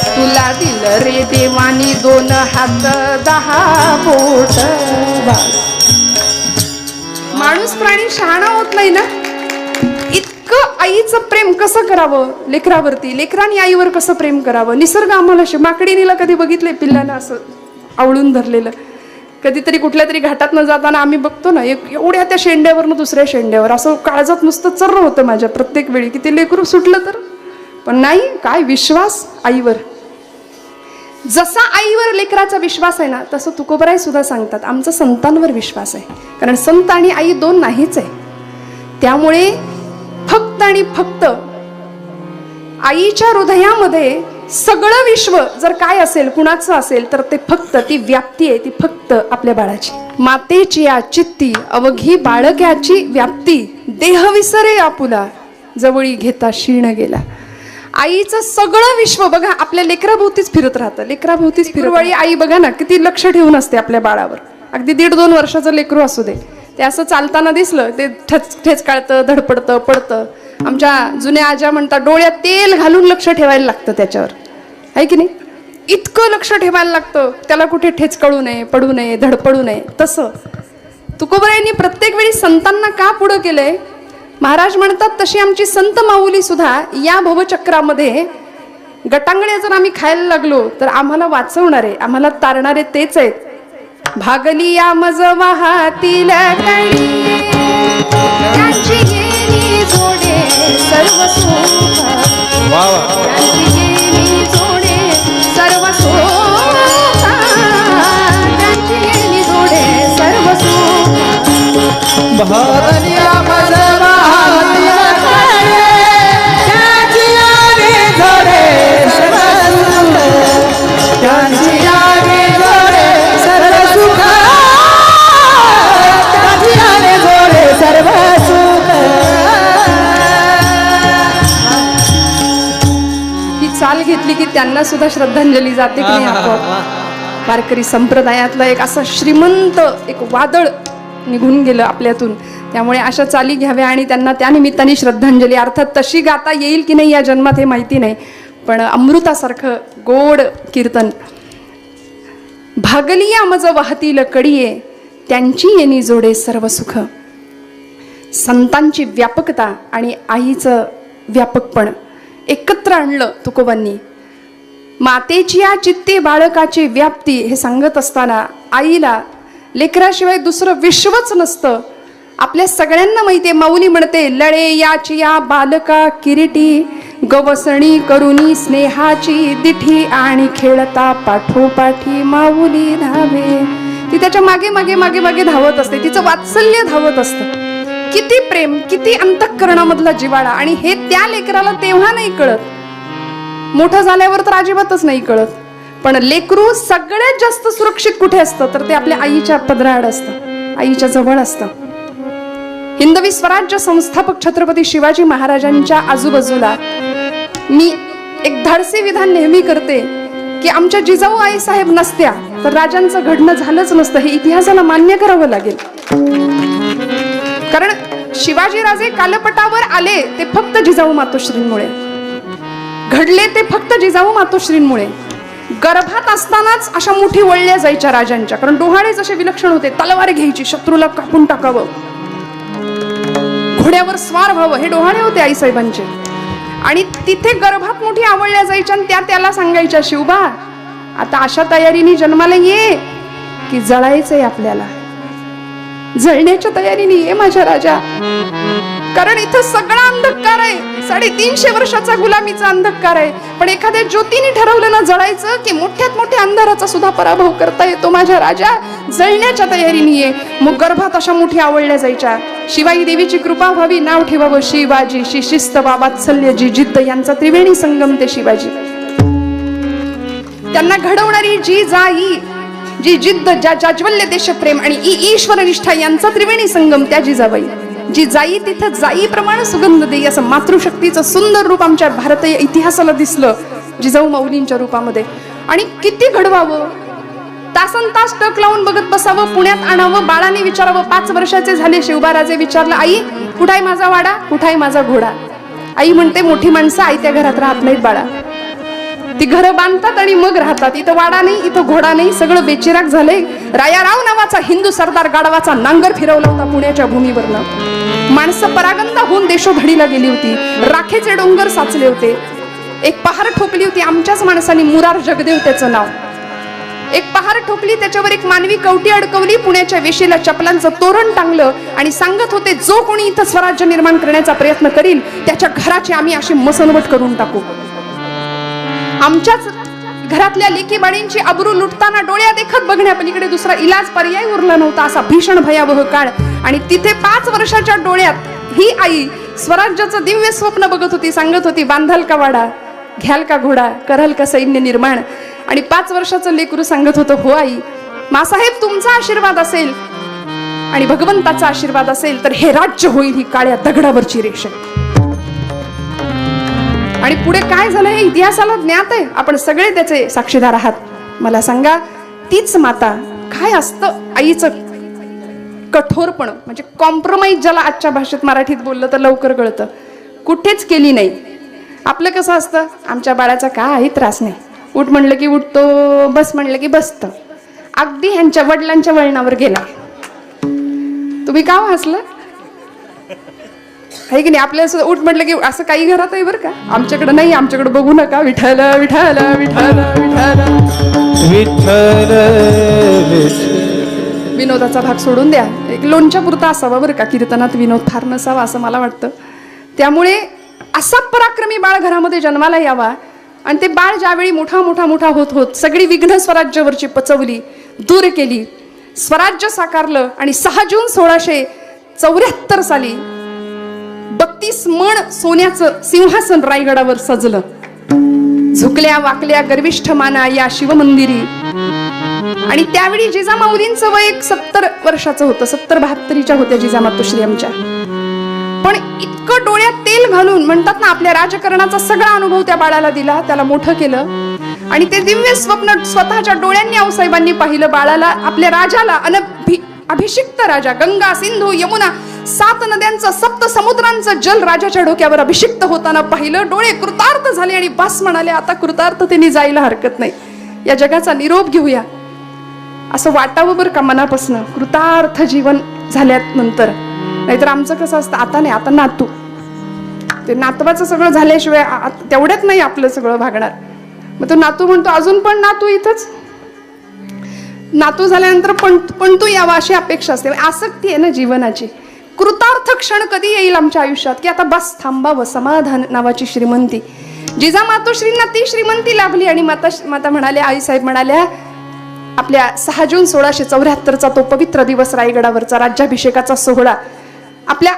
तुला दिलं रे देवानी 2 हात 10 बोट. माणूस प्राणी शहाणा होत नाही ना. इतकं आईचं प्रेम कसं करावं लेकरावरती, लेकरांनी आईवर कसं प्रेम करावं. निसर्ग आम्हाला माकडीनीला कधी बघितलंय पिल्लांना असं आवळून धरलेलं. कधीतरी कुठल्या तरी घाटात न जाताना आम्ही बघतो ना, एवढ्या त्या शेंड्यावरनं दुसऱ्या शेंड्यावर असं काळजात नुसतं चर्र होतं माझ्या प्रत्येक वेळी की ते लेकरू सुटलं तर. पण नाही, काय विश्वास आईवर. जसा आईवर लेकराचा विश्वास आहे ना, तसं तुकोबराय सुद्धा सांगतात आमचा संतांवर विश्वास आहे. कारण संत आणि आई 2 नाहीच आहे. त्यामुळे फक्त आणि फक्त आईच्या हृदयामध्ये सगळं विश्व जर काय असेल, कुणाचं असेल, तर ते फक्त ती व्याप्ती आहे, ती फक्त आपल्या बाळाची. मातेची या चित्ती अवघी बाळक्याची व्याप्ती, देह विसरे आपुला जवळी घेता क्षीण गेला. आईचं सगळं विश्व बघा आपल्या लेकराभोवतीच फिरत राहतं, लेकराभोवतीच फिरवळी. आई बघा ना किती लक्ष ठेवून असते आपल्या बाळावर. अगदी 1.5-2 वर्षाचं लेकरू असू दे, ते असं चालताना दिसलं ते ठेचकाळतं, धडपडतं, पडतं. आमच्या जुन्या आज्या म्हणतात डोळ्यात तेल घालून लक्ष ठेवायला लागतं त्याच्यावर, आहे की नाही. इतकं लक्ष ठेवायला लागतं त्याला, कुठे ठेचकाळू नये, पडू नये, धडपडू नये. तसं तुकोबरायांनी प्रत्येक वेळी संतांना का पुढं केलंय. महाराज म्हणतात तशी आमची संत माऊली सुद्धा या भवचक्रामध्ये गटांगड्या जर आम्ही खायला लागलो तर आम्हाला वाचवणारे, आम्हाला तारणारे तेच आहेत. भागली या मज वाहातील कणी, त्यांची गेली जोडे सर्व सुख, त्यांची गेली जोडे सर्व सुख, त्यांची गेली जोडे सर्व सुख. भागली या मज वाहातील कणी, त्यांची गेली जोडे सर्व सुख, त्यांची गेली जोडे सर्व सुख, सर्व सुख. ही चाल घेतली की त्यांना सुद्धा श्रद्धांजली जाते की नाही आपोआप. वारकरी संप्रदायातलं एक असं श्रीमंत एक वादळ निघून गेलं आपल्यातून. त्यामुळे अशा चाली घ्याव्या आणि त्यांना त्या निमित्ताने श्रद्धांजली. अर्थात तशी गाता येईल की नाही या जन्मात हे माहिती नाही, पण अमृतासारखं गोड कीर्तन. भागलिया मज वाहतील कडिये, त्यांची येणी जोडे सर्व सुख. संतांची व्यापकता आणि आईचं व्यापकपण एकत्र आणलं तुकोबांनी. मातेची या चित्ते बाळकाची व्याप्ती हे सांगत असताना आईला लेकराशिवाय दुसरं विश्वच नसतं. आपल्या सगळ्यांना माहिती आहे, माऊली म्हणते लळे याची या बालका किरीटी, गवसणी करुणी स्नेहाची दिठी, आणि खेळता पाठोपाठी माऊली धावे. ती त्याच्या मागे मागे मागे मागे धावत असते, तिचं वात्सल्य धावत असतं. किती प्रेम, किती अंतःकरणामधला जिवाळा. आणि हे त्या लेकराला तेव्हा नाही कळत, मोठं झाल्यावर तर अजिबातच नाही कळत. पण लेकरू सगळ्यात जास्त सुरक्षित कुठे असतं तर ते आपल्या आईच्या पदराआड असतं, आईच्या जवळ असतं. हिंदवी स्वराज्य संस्थापक छत्रपती शिवाजी महाराजांच्या आजूबाजूला मी एक धाडसी विधान नेहमी करते की आमच्या जिजाऊ आई साहेब नसत्या तर राजांचं घडणं झालंच नसतं. हे इतिहासाला मान्य करावं लागेल. कारण शिवाजी राजे कालपटावर आले ते फक्त जिजाऊ मातोश्रींमुळे, घडले ते फक्त जिजाऊ मातोश्रींमुळे. गर्भात असतानाच अशा मुठी वळल्या जायच्या राजांच्या, कारण डोहाळे जसे विलक्षण होते. तलवार घ्यायची, शत्रूला कापून टाकावं, घोड्यावर स्वार व्हावं, हे डोहाळे होते आईसाहेबांचे. आणि तिथे गर्भात मुठी आवळल्या जायच्या आणि त्या त्याला सांगायच्या शिवबा आता अशा तयारीने जन्माला ये की जळायचंय आपल्याला, जळण्याच्या तयारीने ये माझ्या राजा. कारण इथं सगळा अंधकार आहे, 350 वर्षाचा गुलामीचा अंधकार आहे. पण एखाद्या ज्योतीने ठरवलं ना जळायचं की मोठ्यात मोठ्या अंधाराचा सुद्धा पराभव करता येतो माझ्या राजा, जळण्याच्या तयारीने ये. मग गर्भात अशा मुठी आवळल्या जायच्या. शिवाई देवीची कृपा व्हावी, नाव ठेवावं शिवाजी. शिस्त वात्सल्य जी जिद्द यांचा त्रिवेणी संगम ते शिवाजी. त्यांना घडवणारी जी जाई, जी जिद्द, जाज्वल्य देशप्रेम आणि ईश्वर निष्ठा यांचा त्रिवेणी संगम त्या जिजाबाई. जी जाई तिथं जाईप्रमाणे सुगंध देई, असं मातृशक्तीचं सुंदर रूप आमच्या भारतीय इतिहासाला दिसलं जिजाऊ माऊलींच्या रूपामध्ये. आणि किती घडवावं, तासन तास टक लावून बघत बसावं, पुण्यात आणावं, बाळाने विचारावं. 5 वर्षाचे झाले, शिवबाराजे विचारलं, आई कुठाय माझा वाडा, कुठाय माझा घोडा? आई म्हणते, मोठी माणसं आयत्या घरात राहत नाहीत बाळा, ती घरं बांधतात आणि मग राहतात. इथं वाडा नाही, इथं घोडा नाही, सगळं बेचिराग झालंय. रायाराव नावाचा हिंदू सरदार गाढवाचा नांगर फिरवला होता पुण्याच्या भूमीवरनं. माणसं परागंदा होऊन देशोधडीला गेली होती, राखेचे डोंगर साचले होते. एक पहार ठोकली होती आमच्याच माणसांनी, मुरार जगदेव त्याचं नाव. एक पहार ठोकली, त्याच्यावर एक मानवी कवटी अडकवली, पुण्याच्या वेशीला चपलांचं तोरण टांगलं आणि सांगत होते, जो कोणी इथं स्वराज्य निर्माण करण्याचा प्रयत्न करील त्याच्या घराची आम्ही अशी मसनवट करून टाकू. आमच्याच घरातल्या लेकी बाळींची अब्रू लुटताना डोळ्या देखत बघण्यापलीकडे दुसरा इलाज पर्याय उरला नव्हता, असा भीषण भयावह काळ. आणि तिथे 5 वर्षाच्या डोळ्यात ही आई स्वराज्याचं दिव्य स्वप्न बघत होती. सांगत होती, बांधाल का वाडा, घ्याल का घोडा, कराल का सैन्य निर्माण? आणि 5 वर्षाचं लेकरू सांगत होतं, हो आई, मासाहेब तुमचा आशीर्वाद असेल आणि भगवंताचा आशीर्वाद असेल तर हे राज्य होईल ही काळ्या दगडावरची रेषा. आणि पुढे काय झालं हे इतिहासाला ज्ञात आहे, आपण सगळे त्याचे साक्षीदार आहात. मला सांगा, तीच माता, काय असतं आईचं कठोरपण, म्हणजे कॉम्प्रोमाइज ज्याला आजच्या भाषेत मराठीत बोललं तर लवकर कळतं, कुठेच केली नाही. आपलं कसं असतं, आमच्या बाळाचा काही त्रास नाही, उठ म्हणलं की उठतो, बस म्हणलं की बसतं. अगदी ह्यांच्या वडिलांच्या वळणावर गेला. तुम्ही का हसलं आहे की नाही? आपल्या उठ म्हटलं की असं काही घरात आहे बरं का, आमच्याकडे नाही, आमच्याकडे बघू नका. विठ्ठल विठ्ठल विठ्ठल विठ्ठल विठ्ठल. विनोदाचा भाग सोडून द्या, एक लोणच्या पुरता असावा बरं का, कीर्तनात विनोद फार नसावा असं मला वाटतं. त्यामुळे असा पराक्रमी बाळ घरामध्ये जन्माला यावा आणि ते बाळ ज्यावेळी मोठा मोठा मोठा होत होत सगळी विघ्न स्वराज्यावरची पचवली, दूर केली, स्वराज्य साकारलं. आणि 6 जून 1674 साली 32 मण सोन्याचं सिंहासन रायगडावर सजलं. झुकल्या वाकल्या गर्विष्ठ माना या शिवमंदिरी. आणि त्यावेळी जिजामाऊलींचं वय 70 वर्षाचं होतं, 70-72च्या होत्या जिजामातोश्री आमच्या. पण इतकं डोळ्यात तेल घालून म्हणतात ना, आपल्या राजकारणाचा सगळा अनुभव त्या बाळाला दिला, त्याला मोठं केलं. आणि ते दिव्य स्वप्न स्वतःच्या डोळ्यांनी आऊसाहेबांनी पाहिलं. बाळाला, आपल्या राजाला, अभिषिक्त राजा, गंगा सिंधू यमुना 7 नद्यांचं 7 समुद्रांचं जल राजाच्या डोक्यावर अभिषिक्त होताना पाहिलं. डोळे कृतार्थ झाले आणि बस म्हणाले, आता कृतार्थतेने जायला हरकत नाही, या जगाचा निरोप घेऊया असं वाटावं बरं का मनापासून, कृतार्थ जीवन झाल्यानंतर. नाहीतर आमचं कसं असतं, आता नाही, आता नातू, ते नातवाचं सगळं झाल्याशिवाय तेवढ्यात नाही आपलं सगळं भागणार. मग तो नातू म्हणतो, अजून पण नातू इथंच, नातू झाल्यानंतर पण तू यावा अशी अपेक्षा असते. आसक्ती आहे ना जीवनाची. कृतार्थ क्षण कधी येईल आमच्या आयुष्यात की आता बस थांबावं, समाधान नावाची श्रीमंती. जिजामातोश्रींना ती श्रीमंती लाभली. आणि माता म्हणाल्या, आईसाहेब म्हणाल्या, आपल्या 6 जून 1674चा तो पवित्र दिवस, रायगडावरचा राज्याभिषेकाचा सोहळा, आपल्या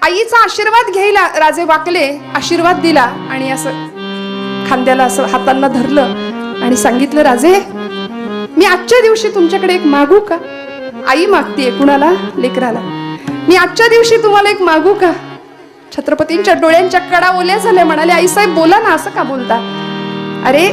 आईचा आशीर्वाद घ्यायला राजे वाकले, आशीर्वाद दिला आणि असं खांद्याला असं हातांना धरलं आणि सांगितलं, राजे मी आजच्या दिवशी तुमच्याकडे एक मागू का? आई मागतीये कुणाला? लेकराला. मी आजच्या दिवशी तुम्हाला एक मागू का? छत्रपतींच्या डोळ्यांच्या कडा ओल्या झाल्या. म्हणाले, आईसाहेब बोला ना, असं का बोलता? अरे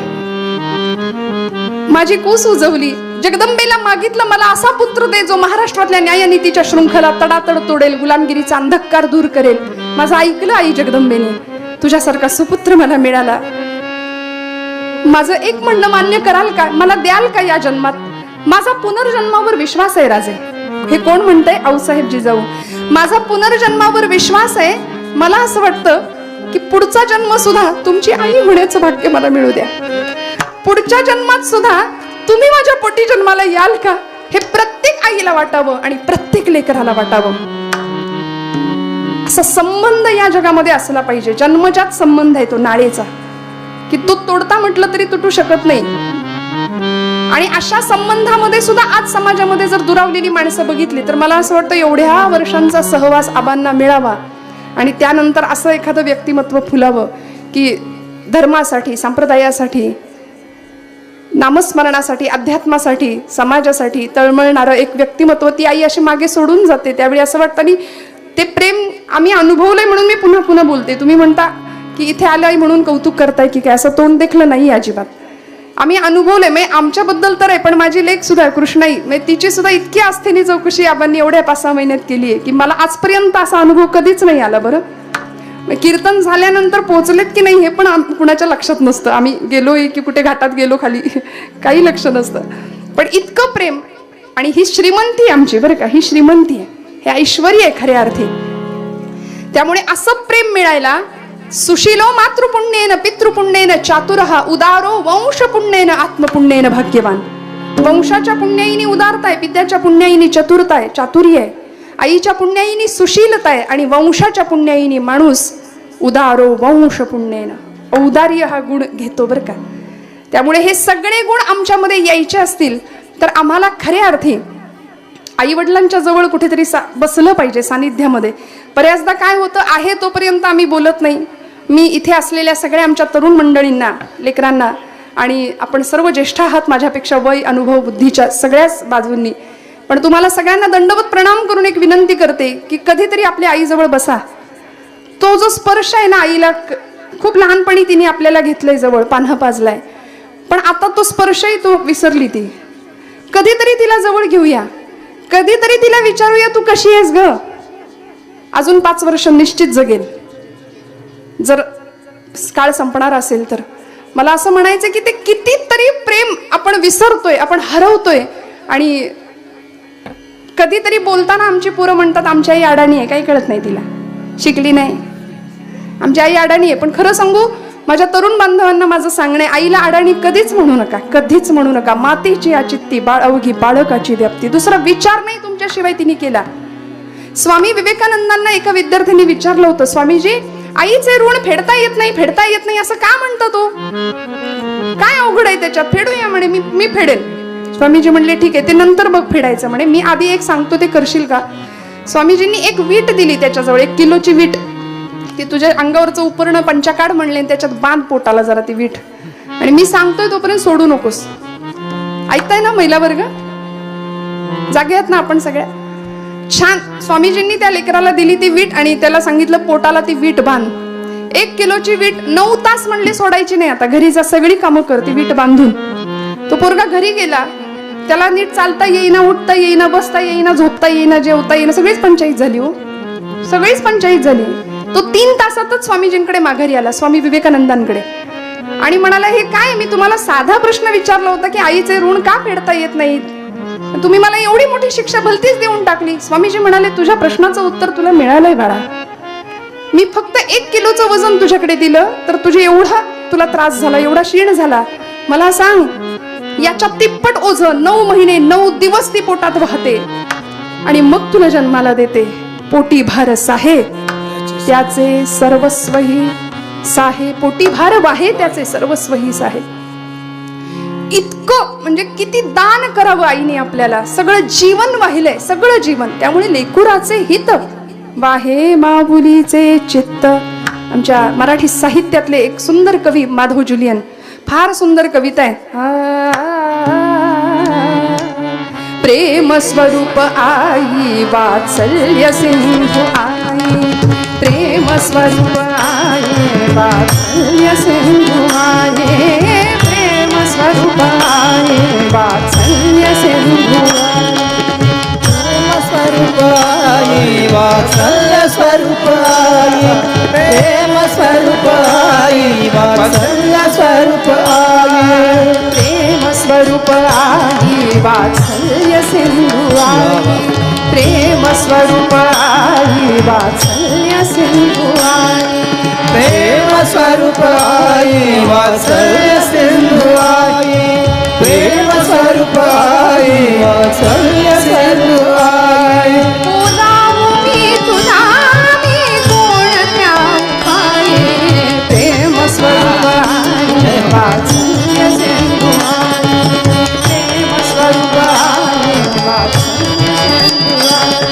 माझी कूस उजवली, जगदंबेला मागितलं, मला असा पुत्र दे जो महाराष्ट्रातल्या न्यायनीतीच्या शृंखला तडातड तोडेल, गुलामगिरीचा अंधकार दूर करेल. माझं ऐकलं आई जगदंबेने, तुझ्यासारखा सुपुत्र मला मिळाला. माझं एक म्हणणं मान्य कराल का? मला द्याल का या जन्मात? माझा पुनर्जन्मावर विश्वास आहे राजे. हे कोण म्हणतंय? आऊसाहेब जिजाऊ. माझा पुनर्जन्मावर विश्वास आहे. मला असं वाटतं की पुढचा जन्म सुद्धा तुमची आई होण्याचं भाग्य मला मिळू द्या. पुढच्या जन्मात सुद्धा तुम्ही माझ्या पोटी जन्माला याल का? हे प्रत्येक आईला वाटावं आणि प्रत्येक लेकराला वाटावं. असा संबंध या जगामध्ये असला पाहिजे. जन्मजात संबंध आहे तो नाळेचा, की तो तोडता म्हटलं तरी तुटू शकत नाही. आणि अशा संबंधामध्ये सुद्धा आज समाजामध्ये जर दुरावलेली माणसं बघितली तर मला असं वाटतं एवढ्या वर्षांचा सहवास आबांना मिळावा आणि त्यानंतर असं एखादं व्यक्तिमत्व फुलावं की धर्मासाठी, संप्रदायासाठी, नामस्मरणासाठी, अध्यात्मासाठी, समाजासाठी तळमळणारं एक व्यक्तिमत्व ती आई अशी मागे सोडून जाते. त्यावेळी असं वाटतं आणि ते प्रेम आम्ही अनुभवलंय म्हणून मी पुन्हा पुन्हा बोलते. तुम्ही म्हणता की इथे आलंय म्हणून कौतुक करताय की काय, असं तोंड देखलं नाही अजिबात. आम्ही अनुभवले. म्हणजे आमच्याबद्दल तर आहे, पण माझी लेक सुद्धा कृष्णाई, म्हणजे तिची सुद्धा इतकी आस्थेने चौकशी आबांनी एवढ्या 5-6 महिन्यात केली आहे की मला आजपर्यंत असा अनुभव कधीच नाही आला. बरं, कीर्तन झाल्यानंतर पोहोचलेत की नाही हे पण कुणाच्या लक्षात नसतं. आम्ही गेलोय की कुठे घाटात गेलो खाली काही लक्ष नसतं. पण इतकं प्रेम, आणि ही श्रीमंती आमची, बरं का, ही श्रीमंती आहे, हे ऐश्वर्य आहे खऱ्या अर्थी. त्यामुळे असं प्रेम मिळायला, सुशीलो मातृपुण्येन पितृपुण्येन चातुरहा उदारो वंशपुण्येन आत्मपुण्येन भाग्यवान. वंशाच्या पुण्याईनी उदारता आहे, पित्याच्या पुण्याईनी चतुरता आहे, चातुर्य आहे, आईच्या पुण्याईनी सुशीलता आहे, आणि वंशाच्या पुण्याईनी माणूस उदारो वंश पुण्येन औदार्य हा गुण घेतो. बरं का, त्यामुळे हे सगळे गुण आमच्यामध्ये यायचे असतील तर आम्हाला खऱ्या अर्थी आई वडिलांच्या जवळ कुठेतरी बसलं पाहिजे, सानिध्यामध्ये. बऱ्याचदा काय होतं आहे तोपर्यंत आम्ही बोलत नाही. मी इथे असलेल्या सगळ्या आमच्या तरुण मंडळींना, लेकरांना, आणि आपण सर्व ज्येष्ठ आहात माझ्यापेक्षा वय अनुभव बुद्धीच्या सगळ्याच बाजूंनी, पण तुम्हाला सगळ्यांना दंडवत प्रणाम करून एक विनंती करते की कधीतरी आपल्या आईजवळ बसा. तो जो स्पर्श आहे ना आईला, खूप लहानपणी तिने आपल्याला घेतलंय जवळ, पान्हा पाजलाय, पण आता तो स्पर्शही तो विसरली ती. कधीतरी तिला जवळ घेऊया, कधीतरी तिला विचारूया तू कशी आहेस ग. अजून 5 वर्ष निश्चित जगेल जर काळ संपणार असेल तर. मला असं म्हणायचं की ते कितीतरी प्रेम आपण विसरतोय, आपण हरवतोय. आणि कधीतरी बोलताना आमची पोरं म्हणतात आमची आई अडाणी आहे, काही कळत नाही तिला, शिकली नाही, आमची आई अडाणी आहे. पण खरं सांगू, माझ्या तरुण बांधवांना माझं सांगणं आहे, आईला अडाणी कधीच म्हणू नका, कधीच म्हणू नका. मातेची आचित्ती बाळ अवघी बाळकाची व्याप्ती, दुसरा विचार नाही तुमच्याशिवाय तिने केला. स्वामी विवेकानंदांना एका विद्यार्थ्यांनी विचारलं होतं, स्वामीजी आईचे ऋण फेडता येत नाही, फेडता येत नाही असं का म्हणतो तो, काय अवघड आहे त्याच्यात, फेडूया म्हणे, मी फेडेल. स्वामीजी म्हणले ठीक आहे, ते नंतर बघ फेडायचं म्हणे, मी आधी एक सांगतो ते करशील का. स्वामीजींनी एक वीट दिली त्याच्याजवळ, 1 किलोची वीट. ती तुझ्या अंगावरचं उपरणं पंचाकाड म्हणले, त्याच्यात बांध पोटाला जरा ती वीट, आणि मी सांगतोय तोपर्यंत सोडू नकोस. ऐकताय ना महिला वर्ग, जागे आहात ना आपण सगळ्या. छान. स्वामीजींनी त्या लेकराला दिली ती वीट आणि त्याला सांगितलं पोटाला ती वीट बांध. 1 किलोची वीट 9 तास म्हणले सोडायची नाही, आता घरी जा सगळी कामं कर ती वीट बांधून. तो पोरगा घरी गेला, त्याला नीट चालता येईना, उठता येईना, बसता येईना, झोपता येईना, जेवता येईना, सगळीच पंचायत झाली हो, सगळीच पंचायत झाली. तो 3 तासातच स्वामीजींकडे माघारी आला, स्वामी विवेकानंदांकडे, आणि म्हणाला हे काय, मी तुम्हाला साधा प्रश्न विचारला होता की आईचे ऋण का फेडता येत नाहीत, तुम्ही मला एवढी मोठी शिक्षा भलतीच देऊन टाकली. स्वामीजी म्हणाले तुझ्या प्रश्नाचं उत्तर तुला मिळालंय बाळा, मी फक्त 1 किलोचं वजन तुझ्याकडे दिलं तर तुझे एवढा तुला त्रास झाला, एवढा क्षीण झाला. मला सांग, याच्या तिप्पट ओझं 9 महिने 9 दिवस ती पोटात वाहते आणि मग तुला जन्माला देते. पोटी भार साहे त्याचे सर्वस्वही साहे, पोटी भार वाहे त्याचे सर्वस्वही साहे. इतकं म्हणजे किती दान करावं आईने आपल्याला, सगळं जीवन वाहिलंय, सगळं जीवन. त्यामुळे लेकुराचे हित वाहे माऊलीचे चित्त. आमच्या मराठी साहित्यातले एक सुंदर कवी माधव जुलियन, फार सुंदर कविता आहे. प्रेम स्वरूप आई वात्सल्य सिंधू आई, प्रेम स्वरूप आई वात्सल्य सिंधू आई, प्रेम स्वरूप आई वात्सल्य सिंधू प्रेम स्वरूप आई वात्सल्य स्वरूप आई, प्रेम स्वरूप आई वात्सल्य स्वरूप आई, प्रेम स्वरूप आई वात्सल्य सिंधू आई, प्रेम स्वरूप आई वात्सल्य सिंधू आई, प्रेम स्वरूप आई वात्सल्य सिंधू आई, प्रेम स्वरूप आई वात्सल्य सिंधू आई. बोलावू मी तुला मी कोणत्या पायी, प्रेम स्वरूप आई वात्सल्य सिंधू आई, प्रेम स्वरूप आई वात्सल्य सिंधू आई,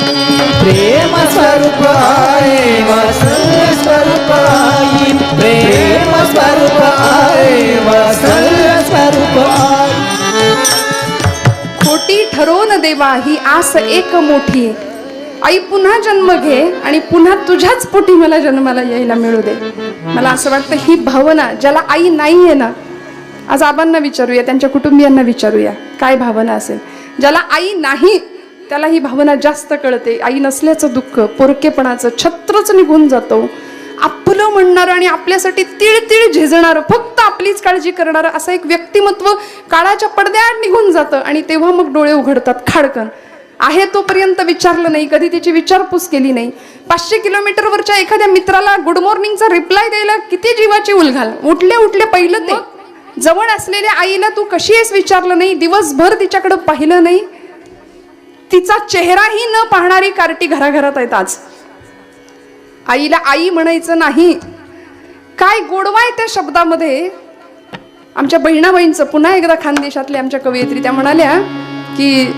प्रेम स्वरूप आई वात्सल्य स्वरूप आई, प्रेम स्वरूप आई वात्सल्य स्वरूप आई. खोटी ठरवून देवा ही आस एक मोठी, आई पुन्हा जन्म घे आणि पुन्हा तुझ्याच पोटी मला जन्माला यायला मिळू दे. मला असं वाटतं ही भावना ज्याला आई नाहीये ना आज आबांना विचारूया, त्यांच्या कुटुंबियांना विचारूया काय भावना असेल. ज्याला आई नाही त्याला ही भावना जास्त कळते. आई नसल्याचं दुःख, पोरकेपणाचं छत्रच निघून जातो. आपलं म्हणणारं आणि आपल्यासाठी तिळ तिळ झिजणारं, फक्त आपलीच काळजी करणारं असं एक व्यक्तिमत्व काळाच्या पडद्याआड निघून जातं. आणि तेव्हा मग डोळे उघडतात खाडकन. आहे तोपर्यंत विचारलं नाही, कधी तिची विचारपूस केली नाही. 500 किलोमीटरवरच्या एखाद्या मित्राला गुड मॉर्निंगचा रिप्लाय द्यायला किती जीवाची उलघाल. उठले उठले पहिलं ते. जवळ असलेल्या आईला तू कशी आहेस विचारलं नाही, दिवसभर तिच्याकडे पाहिलं नाही. तिचा चेहराही न पाहणारी कार्टी घराघरात आहेत आज. आईला आई म्हणायचं नाही. काय गोडवा आहे त्या शब्दामध्ये. आमच्या बहिणाबाईंचं पुन्हा एकदा खानदेशातल्या आमच्या कवयित्री त्या म्हणाल्या की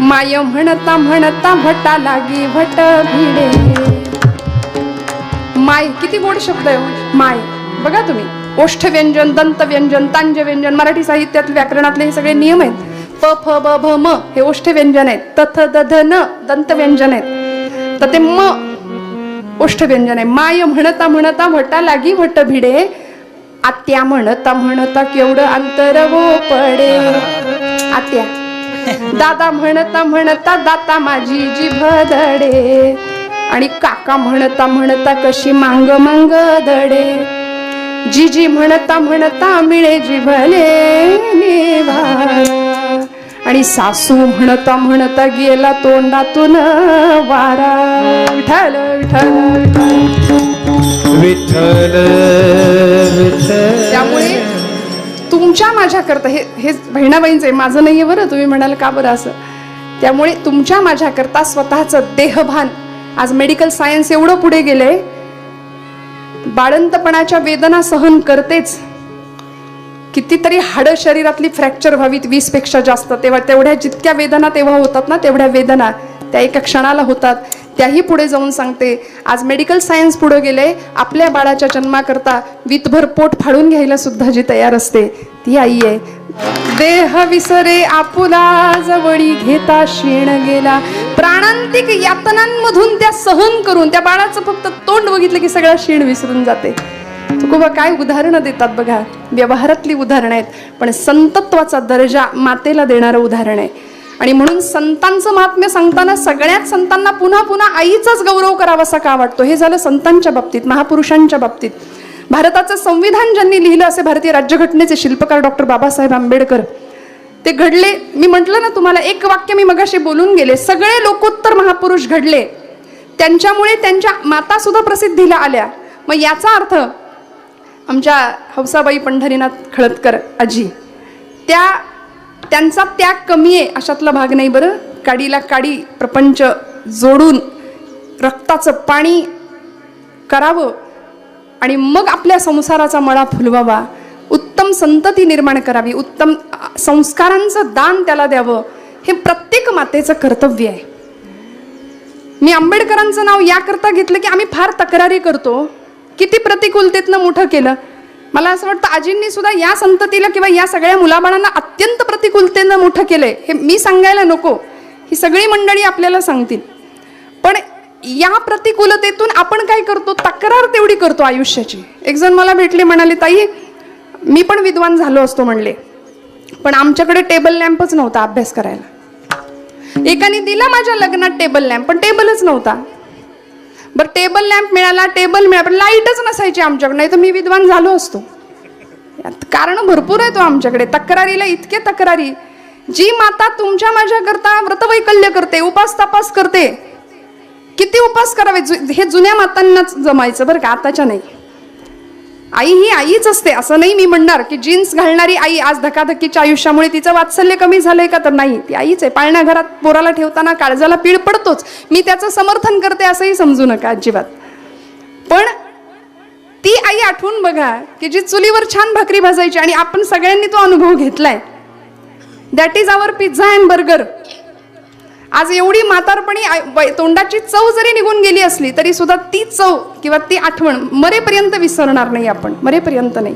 माय म्हणता म्हणता भटा लागी भट भिडे. माय किती गोड शब्द आहे माय. बघा तुम्ही, ओष्ठ व्यंजन, दंत व्यंजन, तांज व्यंजन, मराठी साहित्यात व्याकरणातले हे सगळे नियम आहेत. प फ ब भ म हे ओष्ठ व्यंजन आहेत. त थ द ध न दंत व्यंजन आहेत. तर ते म ओष्ठ व्यंजन आहे. माय म्हणता म्हणता भटा लागी भट भिडे. आत्या म्हणता म्हणता केवढं अंतर हो पडे. आत्या. दादा म्हणता म्हणता दाता माझी जिभ धडे. आणि काका म्हणता म्हणता कशी मांग मांग दडे. जीजी म्हणता म्हणता मिळे जिभले निवारा. आणि सासू म्हणता म्हणता गेला तोंडातून वारा. विठ्ठल विठ्ठल विठ्ठल विठ्ठल. त्यामुळे तुमच्या माझ्याकरता हे बहिणाबाईंचं आहे, माझं नाहीये बरं. तुम्ही म्हणाल का बरं असं. त्यामुळे तुमच्या माझ्याकरता स्वतःचं देहभान. आज मेडिकल सायन्स एवढं पुढे गेलंय, बाळंतपणाच्या वेदना सहन करतेच. कितीतरी हाडं शरीरातली फ्रॅक्चर व्हावीत 20 पेक्षा जास्त, तेवढ्या जितक्या वेदना तेव्हा होतात ना, तेवढ्या वेदना त्या एका क्षणाला होतात. त्याही पुढे जाऊन सांगते. आज मेडिकल सायन्स पुढे गेले. आपल्या बाळाच्या जन्माकरता वीतभर पोट फाडून घ्यायला सुद्धा जी तयार असते ती आई आहे. देह विसरे आपुला जवळी घेता क्षीण गेला. प्राणांतिक यातनांमधून त्या सहन करून त्या बाळाचं फक्त तोंड बघितलं की सगळा क्षीण विसरून जाते. तुकोबा काय उदाहरणं देतात बघा. व्यवहारातली उदाहरणं आहेत, पण संतत्वाचा दर्जा मातेला देणारं उदाहरण आहे. आणि म्हणून संतांचं महात्म्य सांगताना सगळ्याच संतांना पुन्हा पुन्हा आईचाच गौरव करावासा का वाटतो. हे झालं संतांच्या बाबतीत, महापुरुषांच्या बाबतीत. भारताचं संविधान ज्यांनी लिहिलं असे भारतीय राज्यघटनेचे शिल्पकार डॉक्टर बाबासाहेब आंबेडकर. ते घडले. मी म्हटलं ना तुम्हाला, एक वाक्य मी मगाशी बोलून गेले. सगळे लोकोत्तर महापुरुष घडले, त्यांच्यामुळे त्यांच्या माता सुद्धा प्रसिद्धीला आल्या. मग याचा अर्थ आमच्या हौसाबाई पंढरीनाथ खळदकर आजी, त्यांचा त्याग कमी आहे अशातला भाग नाही बरं. काडीला काडी प्रपंच जोडून रक्ताचं पाणी करावं आणि मग आपल्या संसाराचा मळा फुलवावा. उत्तम संतती निर्माण करावी, उत्तम संस्कारांचं दान त्याला द्यावं, हे प्रत्येक मातेचं कर्तव्य आहे. मी आंबेडकरांचं नाव याकरता घेतलं की आम्ही फार तक्रारी करतो. किती प्रतिकूलतेतनं मोठं केलं. मला असं वाटतं आजींनी सुद्धा या संततीला किंवा या सगळ्या मुलाबाळांना अत्यंत प्रतिकूलतेनं मोठं केलंय. हे मी सांगायला नको, ही सगळी मंडळी आपल्याला सांगतील. पण या प्रतिकूलतेतून आपण काय करतो, तक्रार तेवढी करतो आयुष्याची. एक जण मला भेटले, म्हणाले ताई मी पण विद्वान झालो असतो म्हणले, पण आमच्याकडे टेबल लॅम्पच नव्हता अभ्यास करायला. एकाने दिला माझ्या लग्नात टेबल लॅम्प, पण टेबलच नव्हता. बरं टेबल लॅम्प मिळाला, टेबल मिळाला, पण लाईटच नसायची आमच्याकडे, नाही तर मी विद्वान झालो असतो. कारण भरपूर आहे तो आमच्याकडे. तक्रारीला इतके तक्रारी. जी माता तुमच्या माझ्याकरता व्रतवैकल्य करते, उपास तपास करते, किती उपास करावे, हे जुन्या मातांनाच जमायचं बरं का, आताच्या नाही. आई ही आईच असते असं नाही मी म्हणणार की जीन्स घालणारी आई आज धकाधकीच्या आयुष्यामुळे तिचं वात्सल्य कमी झालंय का, तर नाही, ती आईच आहे. पाळण्या घरात पोराला ठेवताना काळजाला पीळ पडतोच. मी त्याचं समर्थन करते असंही समजू नका अजिबात. पण ती आई आठवून बघा की जी चुलीवर छान भाकरी भाजायची, आणि आपण सगळ्यांनी तो अनुभव घेतलाय. That is our pizza and burger. आज एवढी म्हातारपणी तोंडाची चव जरी निघून गेली असली तरी सुद्धा ती चव किंवा ती आठवण मरेपर्यंत विसरणार नाही आपण, मरेपर्यंत नाही.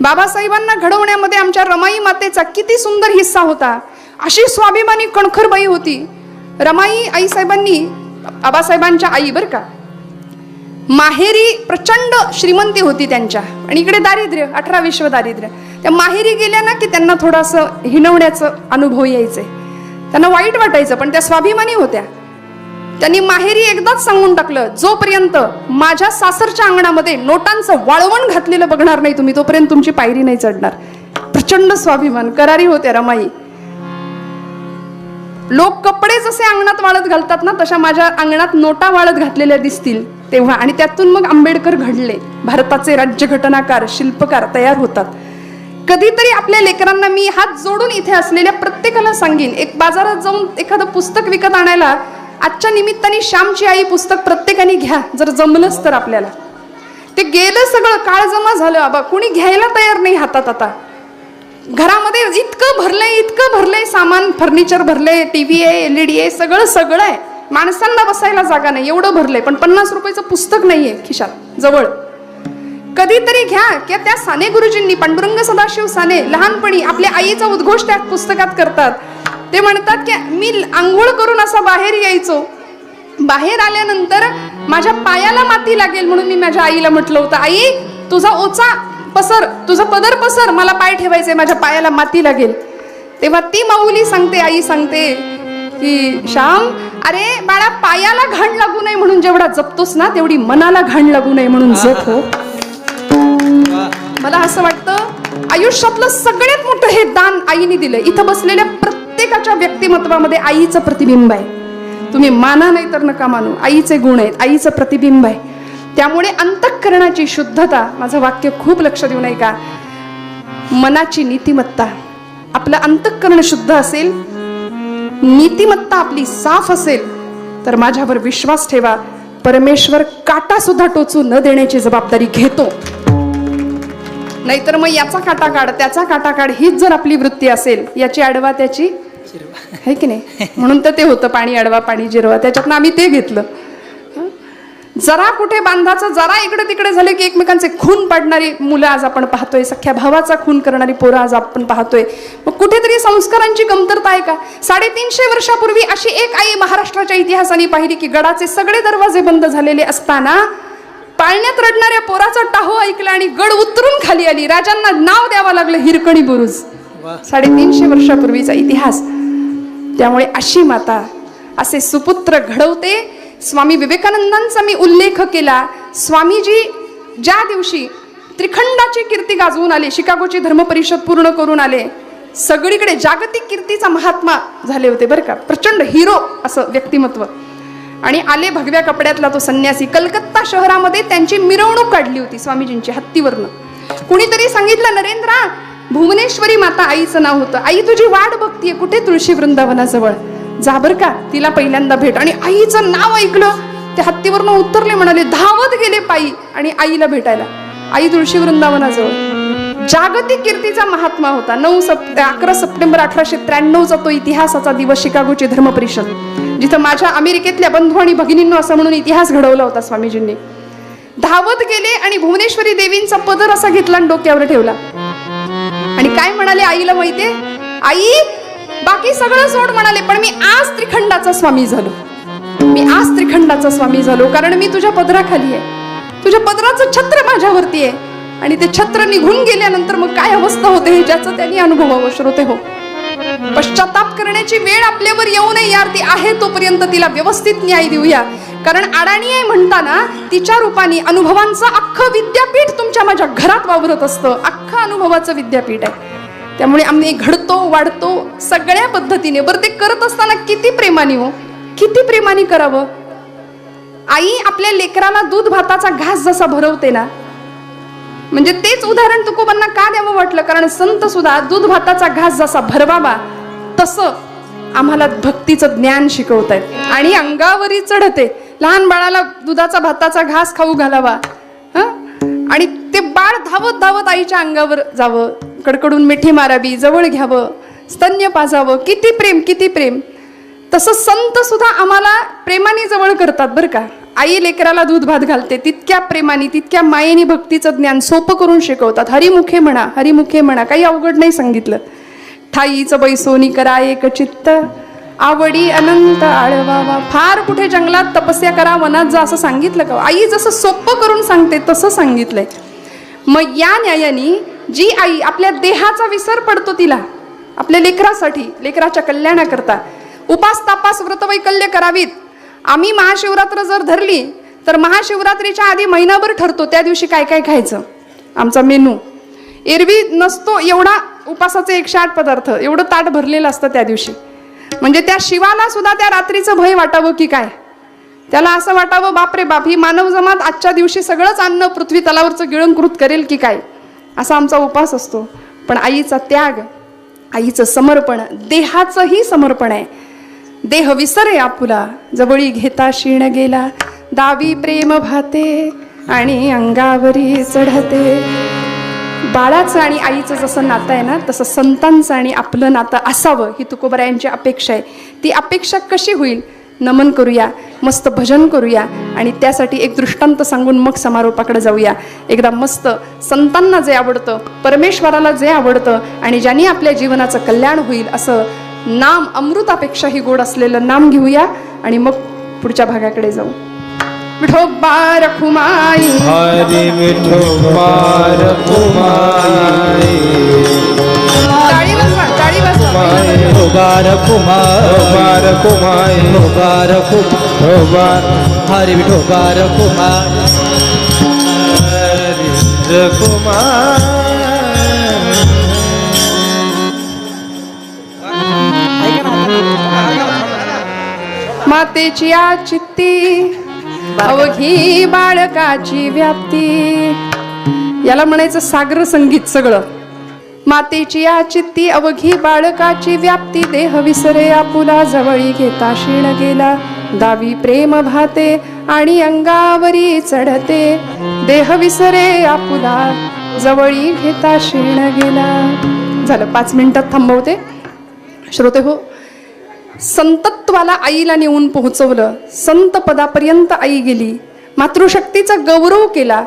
बाबासाहेबांना घडवण्यामध्ये आमच्या रमाई मातेचा किती सुंदर हिस्सा होता. अशी स्वाभिमानी कणखर बाई होती रमाई. आईसाहेबांनी, बाबासाहेबांच्या आई बरं का, माहेरी प्रचंड श्रीमंती होती त्यांच्या, आणि इकडे दारिद्र्य, 18 विश्व दारिद्र्य. त्या माहेरी गेल्या ना की त्यांना थोडंसं हिणवण्याचं अनुभव यायचे, त्यांना वाईट वाटायचं, पण त्या स्वाभिमानी होत्या. त्यांनी माहेरी एकदाच सांगून टाकलं, जोपर्यंत माझ्या सासरच्या अंगणामध्ये नोटांचं वाळवण घातलेलं बघणार नाही तुम्ही, तोपर्यंत तुमची पायरी नाही चढणार. प्रचंड स्वाभिमान, करारी होत्या रमाई. लोक कपडे जसे अंगणात वाळत घालतात ना, तशा माझ्या अंगणात नोटा वाळत घातलेल्या दिसतील तेव्हा. आणि त्यातून मग आंबेडकर घडले, भारताचे राज्यघटनाकार, शिल्पकार तयार होतात. कधीतरी आपल्या लेकरांना मी हात जोडून इथे असलेल्या प्रत्येकाला सांगेन, एक बाजारात जाऊन एखादं पुस्तक विकत आणायला आजच्या निमित्ताने श्यामची आई पुस्तक प्रत्येकाने घ्या, जर जमलंच तर आपल्याला. ते गेलं सगळं, काळ जमा झालं आबा, कुणी घ्यायला तयार नाही हातात. आता घरामध्ये इतकं भरलंय सामान, फर्निचर भरलंय, टीव्ही आहे, LED आहे, सगळं आहे. माणसांना बसायला जागा नाही, एवढं भरलंय, पण 50 रुपयाचं पुस्तक नाहीये खिशात जवळ. कधीतरी घ्या. की त्या साने गुरुजींनी, पांडुरंग सदाशिव साने, लहानपणी आपल्या आईचा उद्घोष त्या पुस्तकात करतात. ते म्हणतात की मी आंघोळ करून असा बाहेर यायचो, बाहेर आल्यानंतर माझ्या पायाला माती लागेल म्हणून मी माझ्या आईला म्हटलं होतं, आई तुझा ओचा पसर, तुझा पदर पसर, मला पाय ठेवायचे, माझ्या पायाला माती लागेल. तेव्हा ती माऊली सांगते, आई सांगते की श्याम, अरे बाळा, पायाला घाण लागू नये म्हणून जेवढा जपतोस ना, तेवढी मनाला घाण लागू नये म्हणून जप हो. मला असं वाटतं आयुष्यातलं सगळ्यात मोठं हे दान आईने दिलं. इथं बसलेल्या प्रत्येकाच्या व्यक्तिमत्वामध्ये आईचं प्रतिबिंब आहे. तुम्ही माना नाही तर नका मानू, आईचे गुण आहेत, आईचं प्रतिबिंब आहे. त्यामुळे अंतःकरणाची शुद्धता, माझं वाक्य खूप लक्ष देऊन ऐका, मनाची नीतिमत्ता, आपलं अंतःकरण शुद्ध असेल, नीतिमत्ता आपली साफ असेल, तर माझ्यावर विश्वास ठेवा, परमेश्वर काटा सुद्धा टोचू न देण्याची जबाबदारी घेतो. नाहीतर मग याचा काटा काढ, त्याचा काटा काढ, हीच जर आपली वृत्ती असेल, याची अडवा त्याची है की नाही. म्हणून तर ते होतं पाणी अडवा पाणी जिरवा, त्याच्यातनं आम्ही ते घेतलं. जरा कुठे बांधाचं, जरा इकडे तिकडे झाले की एकमेकांचे खून पाडणारी मुलं आज आपण पाहतोय, सख्या भावाचा खून करणारी पोरं आज आपण पाहतोय. मग कुठेतरी संस्कारांची कमतरता आहे का? 350 वर्षापूर्वी अशी एक आई महाराष्ट्राच्या इतिहासाने पाहिली की गडाचे सगळे दरवाजे बंद झालेले असताना पाळण्यात रडणाऱ्या पोराचा टाहो ऐकला आणि गड उतरून खाली आली. राजांना नाव द्यावं लागलं हिरकणी बुरुज. 350 वर्षापूर्वीचा इतिहास. त्यामुळे अशी माता, असे सुपुत्र घडवते. स्वामी विवेकानंदांचा मी उल्लेख केला. स्वामीजी ज्या दिवशी त्रिखंडाची कीर्ती गाजवून आले, शिकागोची धर्मपरिषद पूर्ण करून आले, सगळीकडे जागतिक कीर्तीचा महात्मा झाले होते बरं का, प्रचंड हिरो असं व्यक्तिमत्व. आणि आले भगव्या कपड्यातला तो संन्यासी. कलकत्ता शहरामध्ये त्यांची मिरवणूक काढली होती स्वामीजींची हत्तीवरनं. कुणीतरी सांगितलं, नरेंद्रा, भुवनेश्वरी माता आईचं नाव होतं, आई तुझी वाट बघतीये कुठे, तुळशी वृंदावनाजवळ, जा बर का, तिला पहिल्यांदा भेट. आणि आईचं नाव ऐकलं, ते हत्तीवरनं उतरले, म्हणाले, धावत गेले पायी आणि आईला भेटायला. आई तुळशी वृंदावनाजवळ. जागतिक कीर्तीचा महात्मा होता. 11 सप्टेंबर 1893चा तो इतिहासाचा दिवस, शिकागोची धर्मपरिषद, जिथं माझ्या अमेरिकेतल्या बंधू आणि भगिनींनो असं म्हणून इतिहास घडवला होता स्वामीजींनी. धावत गेले आणि भुवनेश्वरी देवींचा पदर असा घेतला आणि डोक्यावर ठेवला. आणि काय म्हणाले आईला माहितीये? आई, बाकी सगळं सोड म्हणाले, पण मी आज त्रिखंडाचा स्वामी झालो. मी आज त्रिखंडाचा स्वामी झालो कारण मी तुझ्या पदराखाली आहे. तुझ्या पदराचं छत्र माझ्यावरती आहे. आणि ते छत्र निघून गेल्यानंतर मग काय अवस्था होते हे ज्याचं त्यांनी अनुभवावं. श्रोते हो, पश्चाताप करण्याची वेळ आपल्यावर येऊ नये यार. ती आहे तोपर्यंत तिला व्यवस्थित न्याय देऊया. कारण अडाणी आहे म्हणताना तिच्या रूपाने अनुभवांचं अख्खं विद्यापीठ तुमच्या माझ्या घरात वावरत असतं. अख्खं अनुभवाचं विद्यापीठ आहे. त्यामुळे आम्ही घडतो, वाढतो सगळ्या पद्धतीने. बरं, ते करत असताना किती प्रेमाने हो, किती प्रेमाने करावं. आई आपल्या लेकराला दूध भाताचा घास जसा भरवते ना, म्हणजे तेच उदाहरण तुकोबांना का द्यावं वाटलं, कारण संत सुद्धा दूध भाताचा घास जसा भरवावा तसं आम्हाला भक्तीचं ज्ञान शिकवतायत. आणि अंगावरी चढते. लहान बाळाला दुधाचा भाताचा घास खाऊ घालावा, आणि ते बाळ धावत धावत आईच्या अंगावर जावं, कडकडून मिठी मारावी, जवळ घ्यावं, स्तन्य पाजावं. किती प्रेम, किती प्रेम. तसं संत सुद्धा आम्हाला प्रेमाने जवळ करतात बरं का. आई लेकराला दूध भात घालते, तितक्या प्रेमाने, तितक्या मायेने भक्तीचं ज्ञान सोपं करून शिकवतात. हरिमुखे म्हणा, हरिमुखे म्हणा, काही अवघड नाही सांगितलं. ठाईचं बैसोनी करा एक चित्त, आवडी अनंत आळवावा. फार कुठे जंगलात तपस्या करा, वनात जा असं सांगितलं का? आई जसं सोपं करून सांगते तसं सांगितलंय. मग या न्यायाने जी आई आपल्या देहाचा विसर पडतो तिला आपल्या लेकरासाठी, लेकराच्या कल्याणाकरता उपास तापास व्रतवैकल्य करावीत. आम्ही महाशिवरात्र जर धरली तर महाशिवरात्रीच्या आधी महिनाभर ठरतो त्या दिवशी काय काय खायचं. आमचा मेनू एरवी नसतो एवढा, उपासाचे 108 पदार्थ, एवढं ताट भरलेलं असतं त्या दिवशी. म्हणजे त्या शिवाला सुद्धा त्या रात्रीचं भय वाटावं की काय, त्याला असं वाटावं बापरे बाप, ही मानव जमात आजच्या दिवशी सगळंच अन्न पृथ्वी तलावरचं गिळंकृत करेल की काय, असा आमचा उपास असतो. पण आईचा त्याग, आईचं समर्पण, देहाचंही समर्पण आहे. देह विसरे आपुला, जवळी घेता क्षीण गेला, दावी प्रेम भाते आणि अंगावरी चढते. बाळाचं आणि आईचं जसं नातं आहे ना, तसं संतांचं आणि आपलं नातं असावं ही तुकोबरायांची अपेक्षा आहे. ती अपेक्षा कशी होईल? नमन करूया, मस्त भजन करूया आणि त्यासाठी एक दृष्टांत सांगून मग समारोपाकडे जाऊया. एकदा मस्त संतांना जे आवडतं, परमेश्वराला जे आवडतं आणि ज्यांनी आपल्या जीवनाचं कल्याण होईल असं नाम, अमृतापेक्षाही गोड असलेलं नाम घेऊया आणि मग पुढच्या भागाकडे जाऊ. विठोबा रखुमाई, हरी विठोबा रखुमाई, टाळी वाजवा, टाळी वाजवा. विठोबा रखुमाई, रखुमाई, विठोबा रखुमाई, हरी विठोबा रखुमाई, हरी रखुमाई. मातेची चित्ती अवघी बाळकाची व्याप्ती, याला म्हणायचं सागर संगीत सगळं. मातेची चित्ती अवघी बाळकाची व्याप्ती, देह विसरे आपुला, जवळी घेता क्षीण गेला, दावी प्रेम भाते आणि अंगावरी चढते. देह विसरे आपुला, जवळी घेता क्षीण गेला. झालं, 5 मिनिटात थांबवते. श्रोते हो, संतत्वाला आईला नेऊन पोहोचवलं, संत पदापर्यंत आई गेली, मातृशक्तीचा गौरव केला.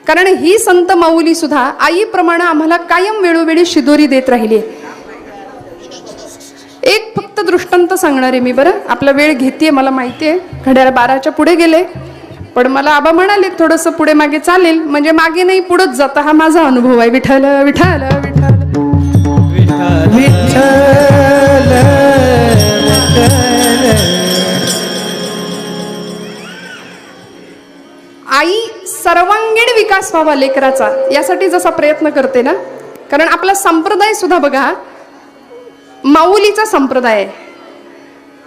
कारण ही संत माऊली सुद्धा आईप्रमाणे आम्हाला कायम वेळोवेळी शिदोरी देत राहिली. एक फक्त दृष्टांत सांगणार आहे मी, बरं आपला वेळ घेतेय मला माहिती आहे, घड्याळ 12च्या पुढे गेले, पण मला आबा म्हणाले थोडंसं पुढे मागे चालेल, म्हणजे मागे नाही पुढंच जाता, हा माझा अनुभव आहे. विठ्ठल विठ्ठल विठ्ठल विठ्ठल. आई सर्वांगीण विकास व्हावा लेकराचा, यासाठी जसा प्रयत्न करते ना, कारण आपला संप्रदाय सुद्धा बघा माऊलीचा संप्रदाय आहे,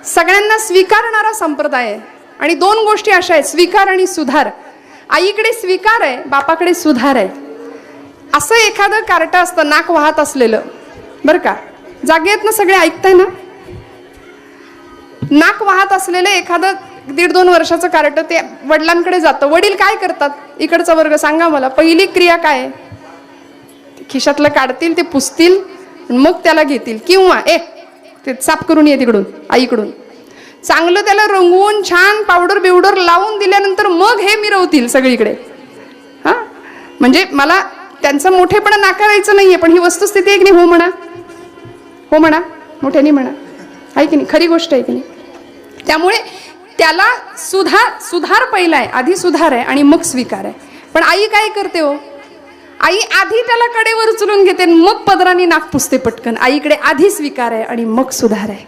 सगळ्यांना स्वीकारणारा संप्रदाय आहे. आणि 2 गोष्टी अशा आहेत, स्वीकार आणि सुधार. आईकडे स्वीकार आहे, बापाकडे सुधार आहे. असं एखादं कार्ट असतं नाक वाहत असलेलं, बरं का, जागेत ना सगळे ऐकताय ना, नाक वाहत असलेलं एखादं 1.5-2 वर्षाचं कार्ट ते वडिलांकडे जातं. वडील काय करतात? इकडचा वर्ग सांगा मला, पहिली क्रिया काय? खिशातलं काढतील, ते पुसतील, मग त्याला घेतील, किंवा ते साफ करून ये तिकडून आईकडून, चांगलं त्याला रंगवून छान पावडर बिवडर लावून दिल्यानंतर मग हे मिरवतील सगळीकडे. हा, म्हणजे मला त्यांचं मोठेपणा नाकारायचं नाहीये, पण ही वस्तुस्थिती आहे की नाही? हो म्हणा, हो म्हणा, मोठ्याने म्हणा, आहे की नाही? खरी गोष्ट आहे की नाही? त्यामुळे त्याला सुधार पहिला आहे, आधी सुधार आहे आणि मग स्वीकार आहे. पण आई काय करते हो? आई आधी त्याला कडेवर उचलून घेते, मग पदराने नाक पुसते पटकन. आईकडे आधी स्वीकार आहे आणि मग सुधार आहे.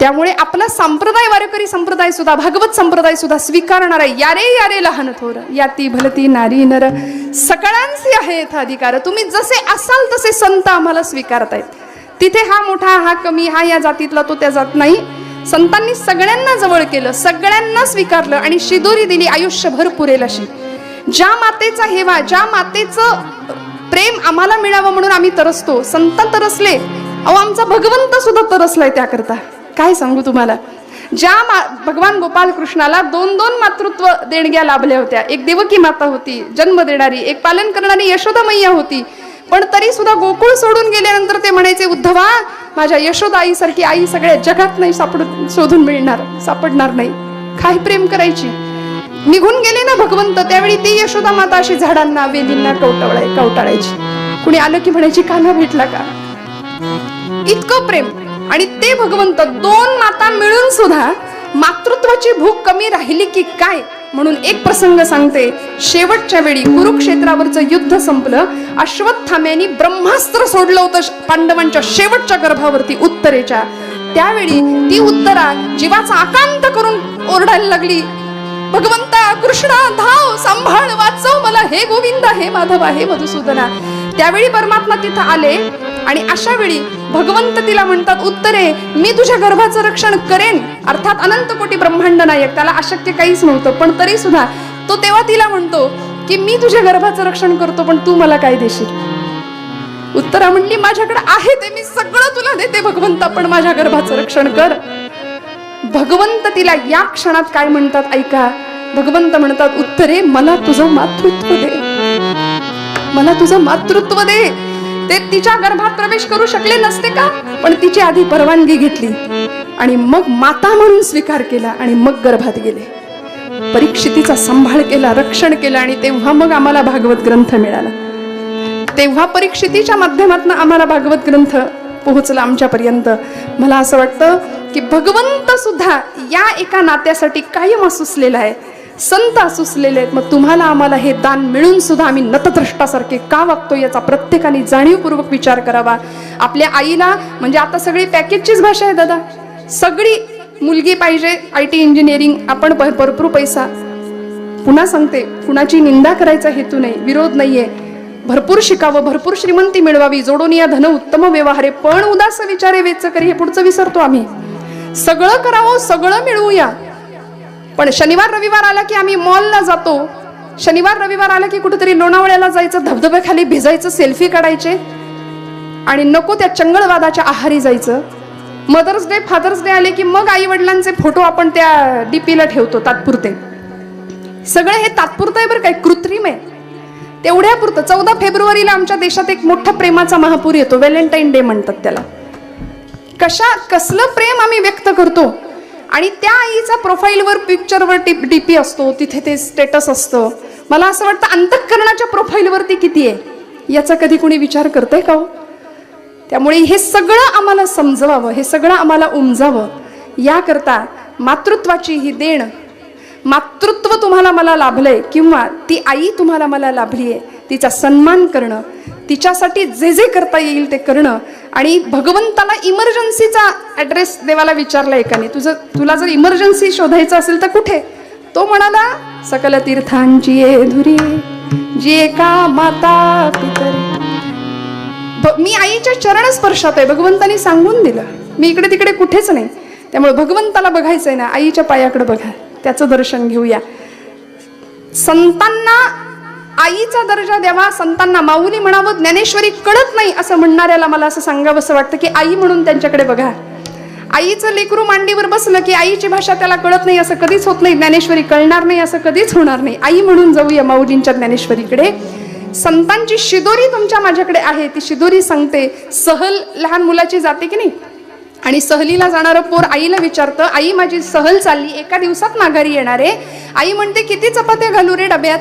त्यामुळे आपला संप्रदाय, वारकरी संप्रदाय सुद्धा, भागवत संप्रदाय सुद्धा स्वीकारणार आहे. यारे यारे लहान थोर, याती भलती नारी नर, सकळांसी आहे यथाधिकार. तुम्ही जसे असाल तसे संत आम्हाला स्वीकारतायत. तिथे हा मोठा, हा कमी, हा या जातीतला, तो त्या जात नाही. संतांनी सगळ्यांना जवळ केलं, सगळ्यांना स्वीकारलं आणि शिदोरी दिली आयुष्यभर पुरेल अशी. ज्या मातेचा हेवा, ज्या मातेचं प्रेम आम्हाला मिळावं म्हणून आम्ही तरसतो, संत तरसले, अहो आमचा भगवंत सुद्धा तरसलाय त्याकरता. काय सांगू तुम्हाला, ज्या भगवान गोपाल कृष्णाला 2 मातृत्व देणग्या लाभल्या होत्या. एक देवकी माता होती जन्म देणारी, एक पालन करणारी यशोदा मैया होती. पण तरी सुद्धा गोकुळ सोडून गेल्यानंतर ते म्हणायचे, उद्धवा माझ्या यशोदा आईसारखी आई सगळ्या जगात नाही शोधून मिळणार, सापडणार नाही. काय प्रेम करायची. निघून गेले ना भगवंत, त्यावेळी ती यशोदा माता अशी झाडांना वेलींना कवटाळायची. कुणी आलं की म्हणायची कान्हा भेटला का. इतकं प्रेम. आणि ते भगवंत दोन माता मिळून सुद्धा मातृत्वाची भूक कमी राहिली की काय म्हणून एक प्रसंग सांगते. शेवटच्या वेळी कुरुक्षेत्रावरचं युद्ध संपलं. अश्वत्थाम्यानी ब्रह्मास्त्र सोडलं होतं पांडवांच्या शेवटच्या गर्भावरती उत्तरेच्या. त्यावेळी ती उत्तरा जीवाचा आकांत करून ओरडायला लागली, भगवंता कृष्णा धाव, सांभाळ, वाचव मला, हे गोविंदा, हे माधवा, हे मधुसूदना. त्यावेळी परमात्मा तिथं आले आणि अशा वेळी भगवंत तिला म्हणतात, उत्तरे मी तुझ्या गर्भाचं रक्षण करेन. अर्थात अनंत कोटी ब्रह्मांड नायक, त्याला अशक्य काहीच नव्हतं, पण तरी सुद्धा तो तेव्हा तिला म्हणतो की मी तुझ्या गर्भाचं रक्षण करतो, पण तू मला काय देशील. उत्तरा म्हणली, माझ्याकडे आहे ते मी सगळं तुला देते भगवंता, पण माझ्या गर्भाचं रक्षण कर. भगवंत तिला या क्षणात काय म्हणतात ऐका. भगवंत म्हणतात, उत्तरे मला तुझं मातृत्व दे, मला तुझं मातृत्व दे. ते तिच्या गर्भात प्रवेश करू शकले नसते का, पण तिची आधी परवानगी घेतली आणि मग माता म्हणून स्वीकार केला आणि मग गर्भात गेले. परीक्षितीचा सांभाळ केला, रक्षण केलं आणि तेव्हा मग आम्हाला भागवत ग्रंथ मिळाला. तेव्हा परीक्षितीच्या माध्यमातून आम्हाला भागवत ग्रंथ पोहोचला आमच्यापर्यंत. मला असं वाटतं की भगवंत सुद्धा या एका नात्यासाठी कायम असूसलेला आहे, संत असूसलेले आहेत. मग तुम्हाला आम्हाला हे दान मिळून सुद्धा आम्ही नतद्रष्टासारखे का वागतो याचा प्रत्येकाने जाणीवपूर्वक विचार करावा. आपल्या आईला म्हणजे आता सगळी पॅकेजचीच भाषा आहे दादा, सगळी मुलगी पाहिजे IT इंजिनिअरिंग, आपण भरपूर पैसा. पुन्हा सांगते, कुणाची निंदा करायचा हेतू नाही, विरोध नाहीये. भरपूर शिकावं, भरपूर श्रीमंती मिळवावी, जोडून या धन उत्तम व्यवहारे, पण उदास विचारे वेच करी, हे पुढचं विसरतो आम्ही. सगळं करावं, सगळं मिळवूया, पण शनिवार रविवार आला की आम्ही मॉलला जातो, शनिवार रविवार आला की कुठेतरी लोणावळ्याला जायचं, धबधब्याखाली भिजायचं, सेल्फी काढायचे आणि नको त्या चंगळवादाच्या आहारी जायचं. मदर्स डे, फादर्स डे आले की मग आई वडिलांचे फोटो आपण त्या DP-ला ठेवतो तात्पुरते. सगळं हे तात्पुरतं आहे बरं, काय कृत्रिम आहे, तेवढ्या पुरतं. 14 फेब्रुवारीला आमच्या देशात एक मोठा प्रेमाचा महापूर येतो, व्हॅलेंटाईन डे म्हणतात त्याला. कसलं प्रेम आम्ही व्यक्त करतो आणि त्या आईचा प्रोफाईलवर, पिक्चरवर DP असतो, तिथे ते स्टेटस असतं. मला असं वाटतं अंतःकरणाच्या प्रोफाईलवरती किती आहे याचा कधी कोणी विचार करतंय का हो? त्यामुळे हे सगळं आम्हाला समजवावं, हे सगळं आम्हाला उमजावं, याकरता मातृत्वाची ही देण, मातृत्व तुम्हाला मला लाभलंय किंवा ती आई तुम्हाला मला लाभलीये, तिचा सन्मान करणं, तिच्यासाठी जे जे करता येईल ते करणं. आणि भगवंताला इमर्जन्सीचा ऍड्रेस देवाला विचारला एकाने, तुला जर इमर्जन्सी शोधायचं असेल तर कुठे? तो म्हणाला, सकल तीर्थांची ये धुरी जी एका माता पितरी. मी आईच्या चरण स्पर्शात आहे, भगवंतानी सांगून दिलं, मी इकडे तिकडे कुठेच नाही. त्यामुळे भगवंताला बघायचंय ना, आईच्या पायाकडे बघा, त्याचं दर्शन घेऊया. संतांना आईचा दर्जा द्यावा, संतांना माऊली म्हणावं, ज्ञानेश्वरी कळत नाही असं म्हणणाऱ्याला मला असं सांगावंसं वाटतं की आई म्हणून त्यांच्याकडे बघा. आईचं लेकरू मांडीवर बसलं की आईची भाषा त्याला कळत नाही असं कधीच होत नाही, ज्ञानेश्वरी कळणार नाही असं कधीच होणार नाही. आई म्हणून जाऊया माऊलींच्या ज्ञानेश्वरीकडे. संतांची शिदोरी तुमच्या माझ्याकडे आहे, ती शिदोरी सांगते. सहल लहान मुलाची जाते की नाही, आणि सहलीला जाणारं पोर आईला विचारतं, आई माझी सहल चालली, एका दिवसात माघारी येणार आहे. आई म्हणते, किती चपात्या घालू रे डब्यात,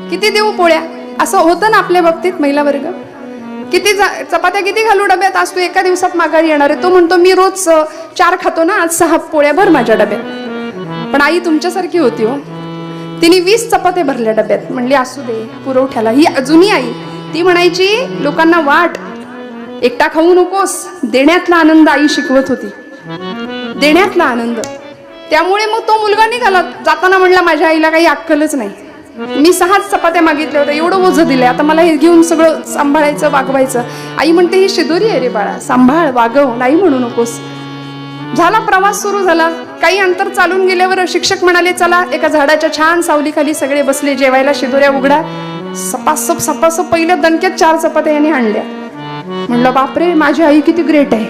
किती देऊ पोळ्या? असं होतं ना आपल्या बाबतीत, महिला वर्ग. किती चपात्या किती घालू डब्यात, आज तू एका दिवसात माघारी येणार आहे. तो म्हणतो, मी रोज 4 खातो ना, आज 6 पोळ्या भर माझ्या डब्यात. पण आई तुमच्यासारखी होती हो, तिने 20 चपात्या भरल्या डब्यात. म्हणली असू दे पुरवठ्याला. ही अजूनही आई, ती म्हणायची लोकांना वाट, एकटा खाऊ नकोस. देण्यातला आनंद आई शिकवत होती, देण्यातला आनंद. त्यामुळे मग तो मुलगा निघाला जाताना, म्हणला माझ्या आईला काही अक्कलच नाही, मी 6 चपात्या मागितल्या होत्या, एवढं ओझं दिलंय, आता मला हे घेऊन सगळं सांभाळायचं, वागवायचं. आई म्हणते, ही शिदोरी आहे रे बाळा, सांभाळ, वागव, नाही म्हणू नकोस. झाला प्रवास सुरू झाला. काही अंतर चालून गेल्यावर शिक्षक म्हणाले, चला एका झाडाच्या छान सावलीखाली सगळे बसले जेवायला, शिदोऱ्या उघडा. सपासप सपासप पहिल्या दणक्यात 4 चपात्या यांनी आणल्या. म्हणलं बापरे, माझी आई किती ग्रेट आहे.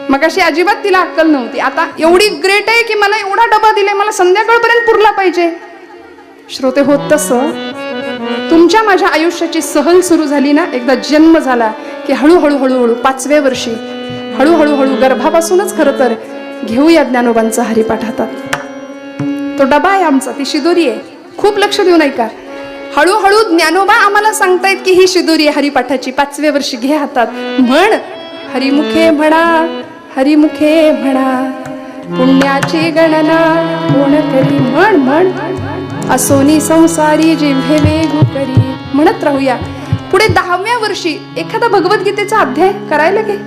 मग अशी अजिबात तिला अक्कल नव्हती, आता एवढी ग्रेट आहे की मला एवढा डबा दिलाय, मला संध्याकाळपर्यंत पुरला पाहिजे. श्रोते, होत तसं तुमच्या माझ्या आयुष्याची सहल सुरू झाली ना, एकदा जन्म झाला की हळूहळू हळूहळू 5व्या वर्षी हळूहळू गर्भापासूनच खरं तर घेऊया ज्ञानोबांचा हरिपाठ हातात. तो डबा आहे आमचा, ती शिदोरी आहे. खूप लक्ष देऊन ऐका. हळूहळू ज्ञानोबा आम्हाला सांगतायत की ही शिदोरी आहे हरिपाठाची, 5व्या वर्षी घे हातात, म्हण हरिमुखे म्हणा, हरिमुखे म्हणा, पुण्याची गणना कोण करी. म्हण म्हण असोनी संसारी जिव्हे वेगू करी. म्हणत राहूया. पुढे 10व्या वर्षी एखादा भगवद्गीतेचा अध्याय करायला घे.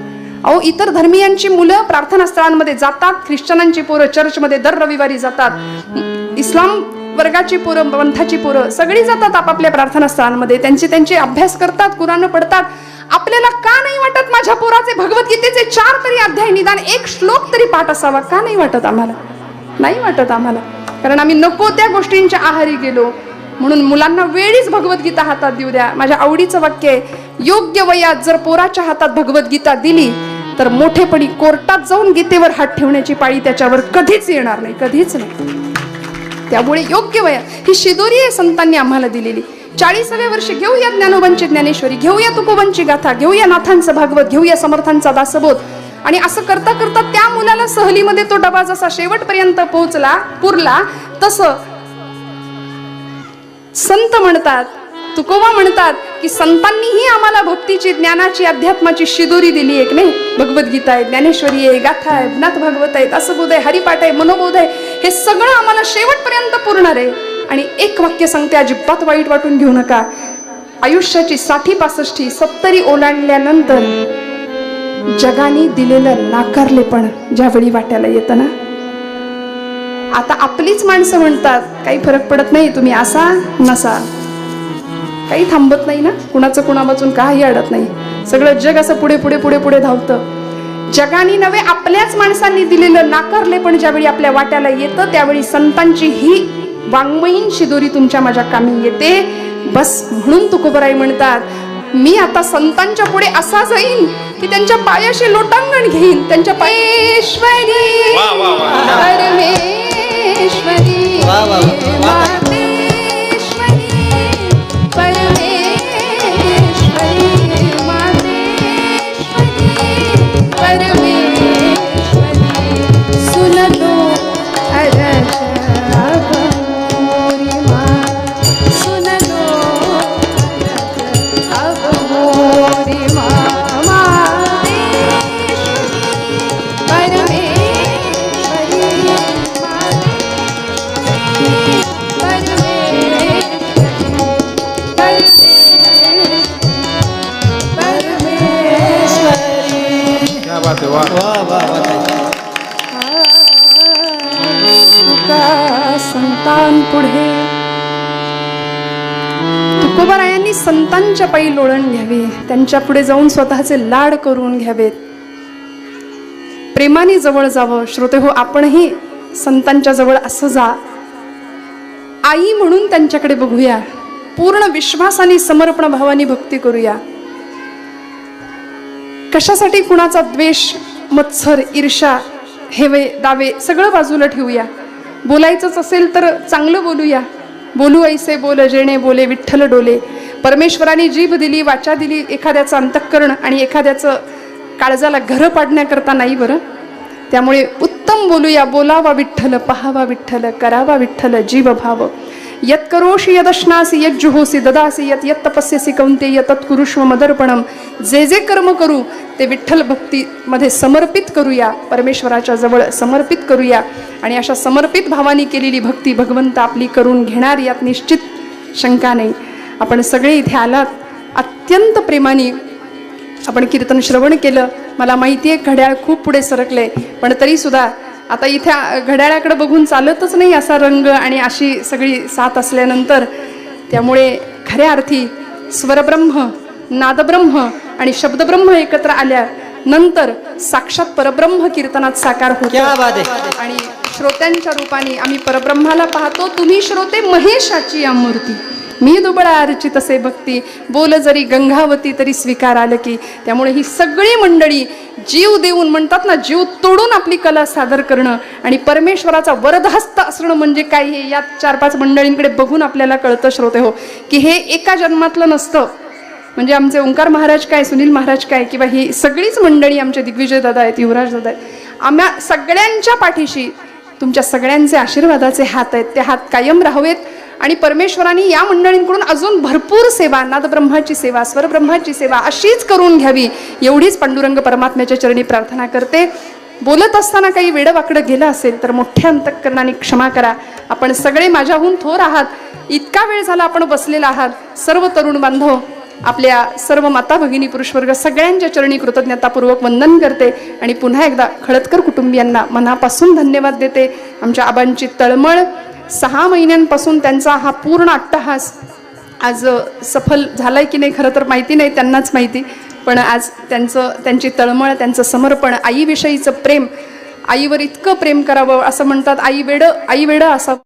अहो, इतर धर्मीयांची मुलं प्रार्थनास्थळांमध्ये जातात, ख्रिश्चनांची पोरं चर्चमध्ये दर रविवारी जातात, इस्लाम वर्गाची पोरं, पंथाची पोरं सगळी जातात आपापल्या प्रार्थनास्थळांमध्ये, त्यांचे अभ्यास करतात, कुराण पडतात. आपल्याला का नाही वाटत माझ्या पोराचे भगवद्गीतेचे 4 तरी अध्याय, निदान 1 श्लोक तरी पाठ असावा? का नाही वाटत आम्हाला? नाही वाटत आम्हाला, कारण आम्ही नको त्या गोष्टींच्या आहारी गेलो. म्हणून मुलांना वेळीच भगवद्गीता हातात देऊ द्या. माझ्या आवडीचं वाक्य आहे, योग्य वयात जर पोराच्या हातात भगवद्गीता दिली तर मोठेपणी कोर्टात जाऊन गीतेवर हात ठेवण्याची पाळी त्याच्यावर कधीच येणार नाही, कधीच नाही. त्यामुळे योग्य वयात ही शिदोरी आहे संतांनी आम्हाला दिलेली. 40व्या वर्षी घेऊया ज्ञानोबांची ज्ञानेश्वरी, घेऊया तुकोबांची गाथा, घेऊया नाथांचं भागवत, घेऊया समर्थांचा दासबोध. आणि असं करता करता त्या मुलाला सहलीमध्ये तो डबा जसा शेवटपर्यंत पोहोचला, पुरला, तसं संत म्हणतात, तुकोबा म्हणतात की संतांनीही आम्हाला भक्तीची, ज्ञानाची, अध्यात्माची शिदोरी दिली एक नाही. भगवद्गीता आहे, ज्ञानेश्वरी आहे, गाथा आहे, नाथ भागवत आहे, दासबोध आहे, हरिपाठ आहे, मनोबोध आहे, हे सगळं आम्हाला शेवटपर्यंत पुरणार आहे. आणि एक वाक्य सांगते, अजिबात वाईट वाटून घेऊ नका. आयुष्याची 60-65 70 ओलांडल्यानंतर जगाने दिलेलं नाकारलेपण ज्यावेळी वाट्याला येतं ना, आता आपलीच माणसं म्हणतात काही फरक पडत नाही, तुम्ही असा नसा, काही थांबत नाही ना, कुणाचं कुणा वाचून काही अडत नाही. सगळं जग असं पुढे पुढे पुढे पुढे धावतं. जगाने नव्हे, आपल्याच माणसांनी दिलेलं नाकारलेपण ज्यावेळी आपल्या वाट्याला येतं, त्यावेळी संतांची ही वाङ्मयीन शिदोरी तुमच्या माझ्या कामी येते. बस म्हणून तुकोबराई म्हणतात, मी आता संतांच्या पुढे असा जाईन की त्यांच्या पायाशी लोटांगण घेईन, त्यांच्या पायेश्वरी परमेश्वरी मातेश्वरी परमेश्वरी मातेश्वरी परमेश्वरी सुनलो अरश अबोरी मा, सुनलो अरश अबोरी मा, संतान पुढे. तुकोबारायांनी संतांच्या पायी लोळण घ्यावी, त्यांच्या पुढे जाऊन स्वतःचे लाड करून घ्यावेत, प्रेमाने जवळ जावं. श्रोते हो, आपणही संतांच्या जवळ असं जा, आई म्हणून त्यांच्याकडे बघूया, पूर्ण विश्वासाने समर्पण भावाने भक्ती करूया. कशासाठी कुणाचा द्वेष, मत्सर, ईर्षा, हेवे दावे सगळं बाजूला ठेवूया. बोलायचंच असेल तर चांगलं बोलूया. बोलू ऐसे बोल जेणे बोले विठ्ठल डोले. परमेश्वराने जीभ दिली, वाचा दिली, एखाद्याचं अंतःकरण आणि एखाद्याचं काळजाला घर पाडण्याकरता नाही बरं. त्यामुळे उत्तम बोलूया, बोलावा विठ्ठल, पहावा विठ्ठल, करावा विठ्ठल जीव भाव. यत करोषि यदश्नासी यज्जुहोसी ददासी यत यत तपस्यसी कौंतेय तत्कुरुष्व मदर्पणम. जे जे कर्म करू ते विठ्ठल भक्तीमध्ये समर्पित करूया, परमेश्वराच्या जवळ समर्पित करूया. आणि अशा समर्पित भावाने केलेली भक्ती भगवंत आपली करून घेणार, यात निश्चित शंका नाही. आपण सगळे इथे आलात, अत्यंत प्रेमाने आपण कीर्तन श्रवण केलं. मला माहिती आहे घड्याळ खूप पुढे सरकले, पण तरी सुद्धा आता इथे घड्याळाकडे बघून चालतच नाही असा रंग आणि अशी सगळी साथ असल्यानंतर. त्यामुळे खऱ्या अर्थी स्वरब्रह्म, नादब्रह्म आणि शब्दब्रह्म एकत्र आल्यानंतर साक्षात परब्रह्म कीर्तनात साकार होतो. आणि श्रोत्यांच्या रूपाने आम्ही परब्रह्माला पाहतो. तुम्ही श्रोते महेशाची या मूर्ती, मी दुबळा अर्चित असे भक्ती, बोल जरी गंगावती तरी स्वीकार आलं की. त्यामुळे ही सगळी मंडळी जीव देऊन, म्हणतात ना, जीव तोडून आपली कला सादर करणं आणि परमेश्वराचा वरदहस्त असणं म्हणजे काय, हे यात 4-5 मंडळींकडे बघून आपल्याला कळतं श्रोते हो, की हे एका जन्मातलं नसतं. म्हणजे आमचे ओंकार महाराज काय, सुनील महाराज काय, किंवा ही सगळीच मंडळी, आमचे दिग्विजय दादा आहेत, युवराज दादा आहेत, आम्हा सगळ्यांच्या पाठीशी तुमच्या सगळ्यांचे आशीर्वादाचे हात आहेत. ते हात कायम राहावेत आणि परमेश्वराने या मंडळींकडून अजून भरपूर सेवा, नादब्रह्माची सेवा, स्वरब्रह्माची सेवा अशीच करून घ्यावी, एवढीच पांडुरंग परमात्म्याच्या चरणी प्रार्थना करते. बोलत असताना काही वेडवाकडं गेलं असेल तर मोठ्या अंतःकरणाने क्षमा करा. आपण सगळे माझ्याहून थोर आहात. इतका वेळ झाला आपण बसलेला आहात. सर्व तरुण बांधव, आपल्या सर्व माता भगिनी, पुरुषवर्ग सगळ्यांच्या चरणी कृतज्ञतापूर्वक वंदन करते आणि पुन्हा एकदा खळदकर कुटुंबियांना मनापासून धन्यवाद देते. आमच्या आबांची तळमळ, 6 महिन्यांपासून त्यांचा हा पूर्ण अट्टहास आज सफल झालाय की नाही खरं तर माहिती नाही, त्यांनाच माहिती. पण आज त्यांची तळमळ, त्यांचं समर्पण, आईविषयीचं प्रेम, आईवर इतकं प्रेम करावं असं म्हणतात, आई वेडं असावं.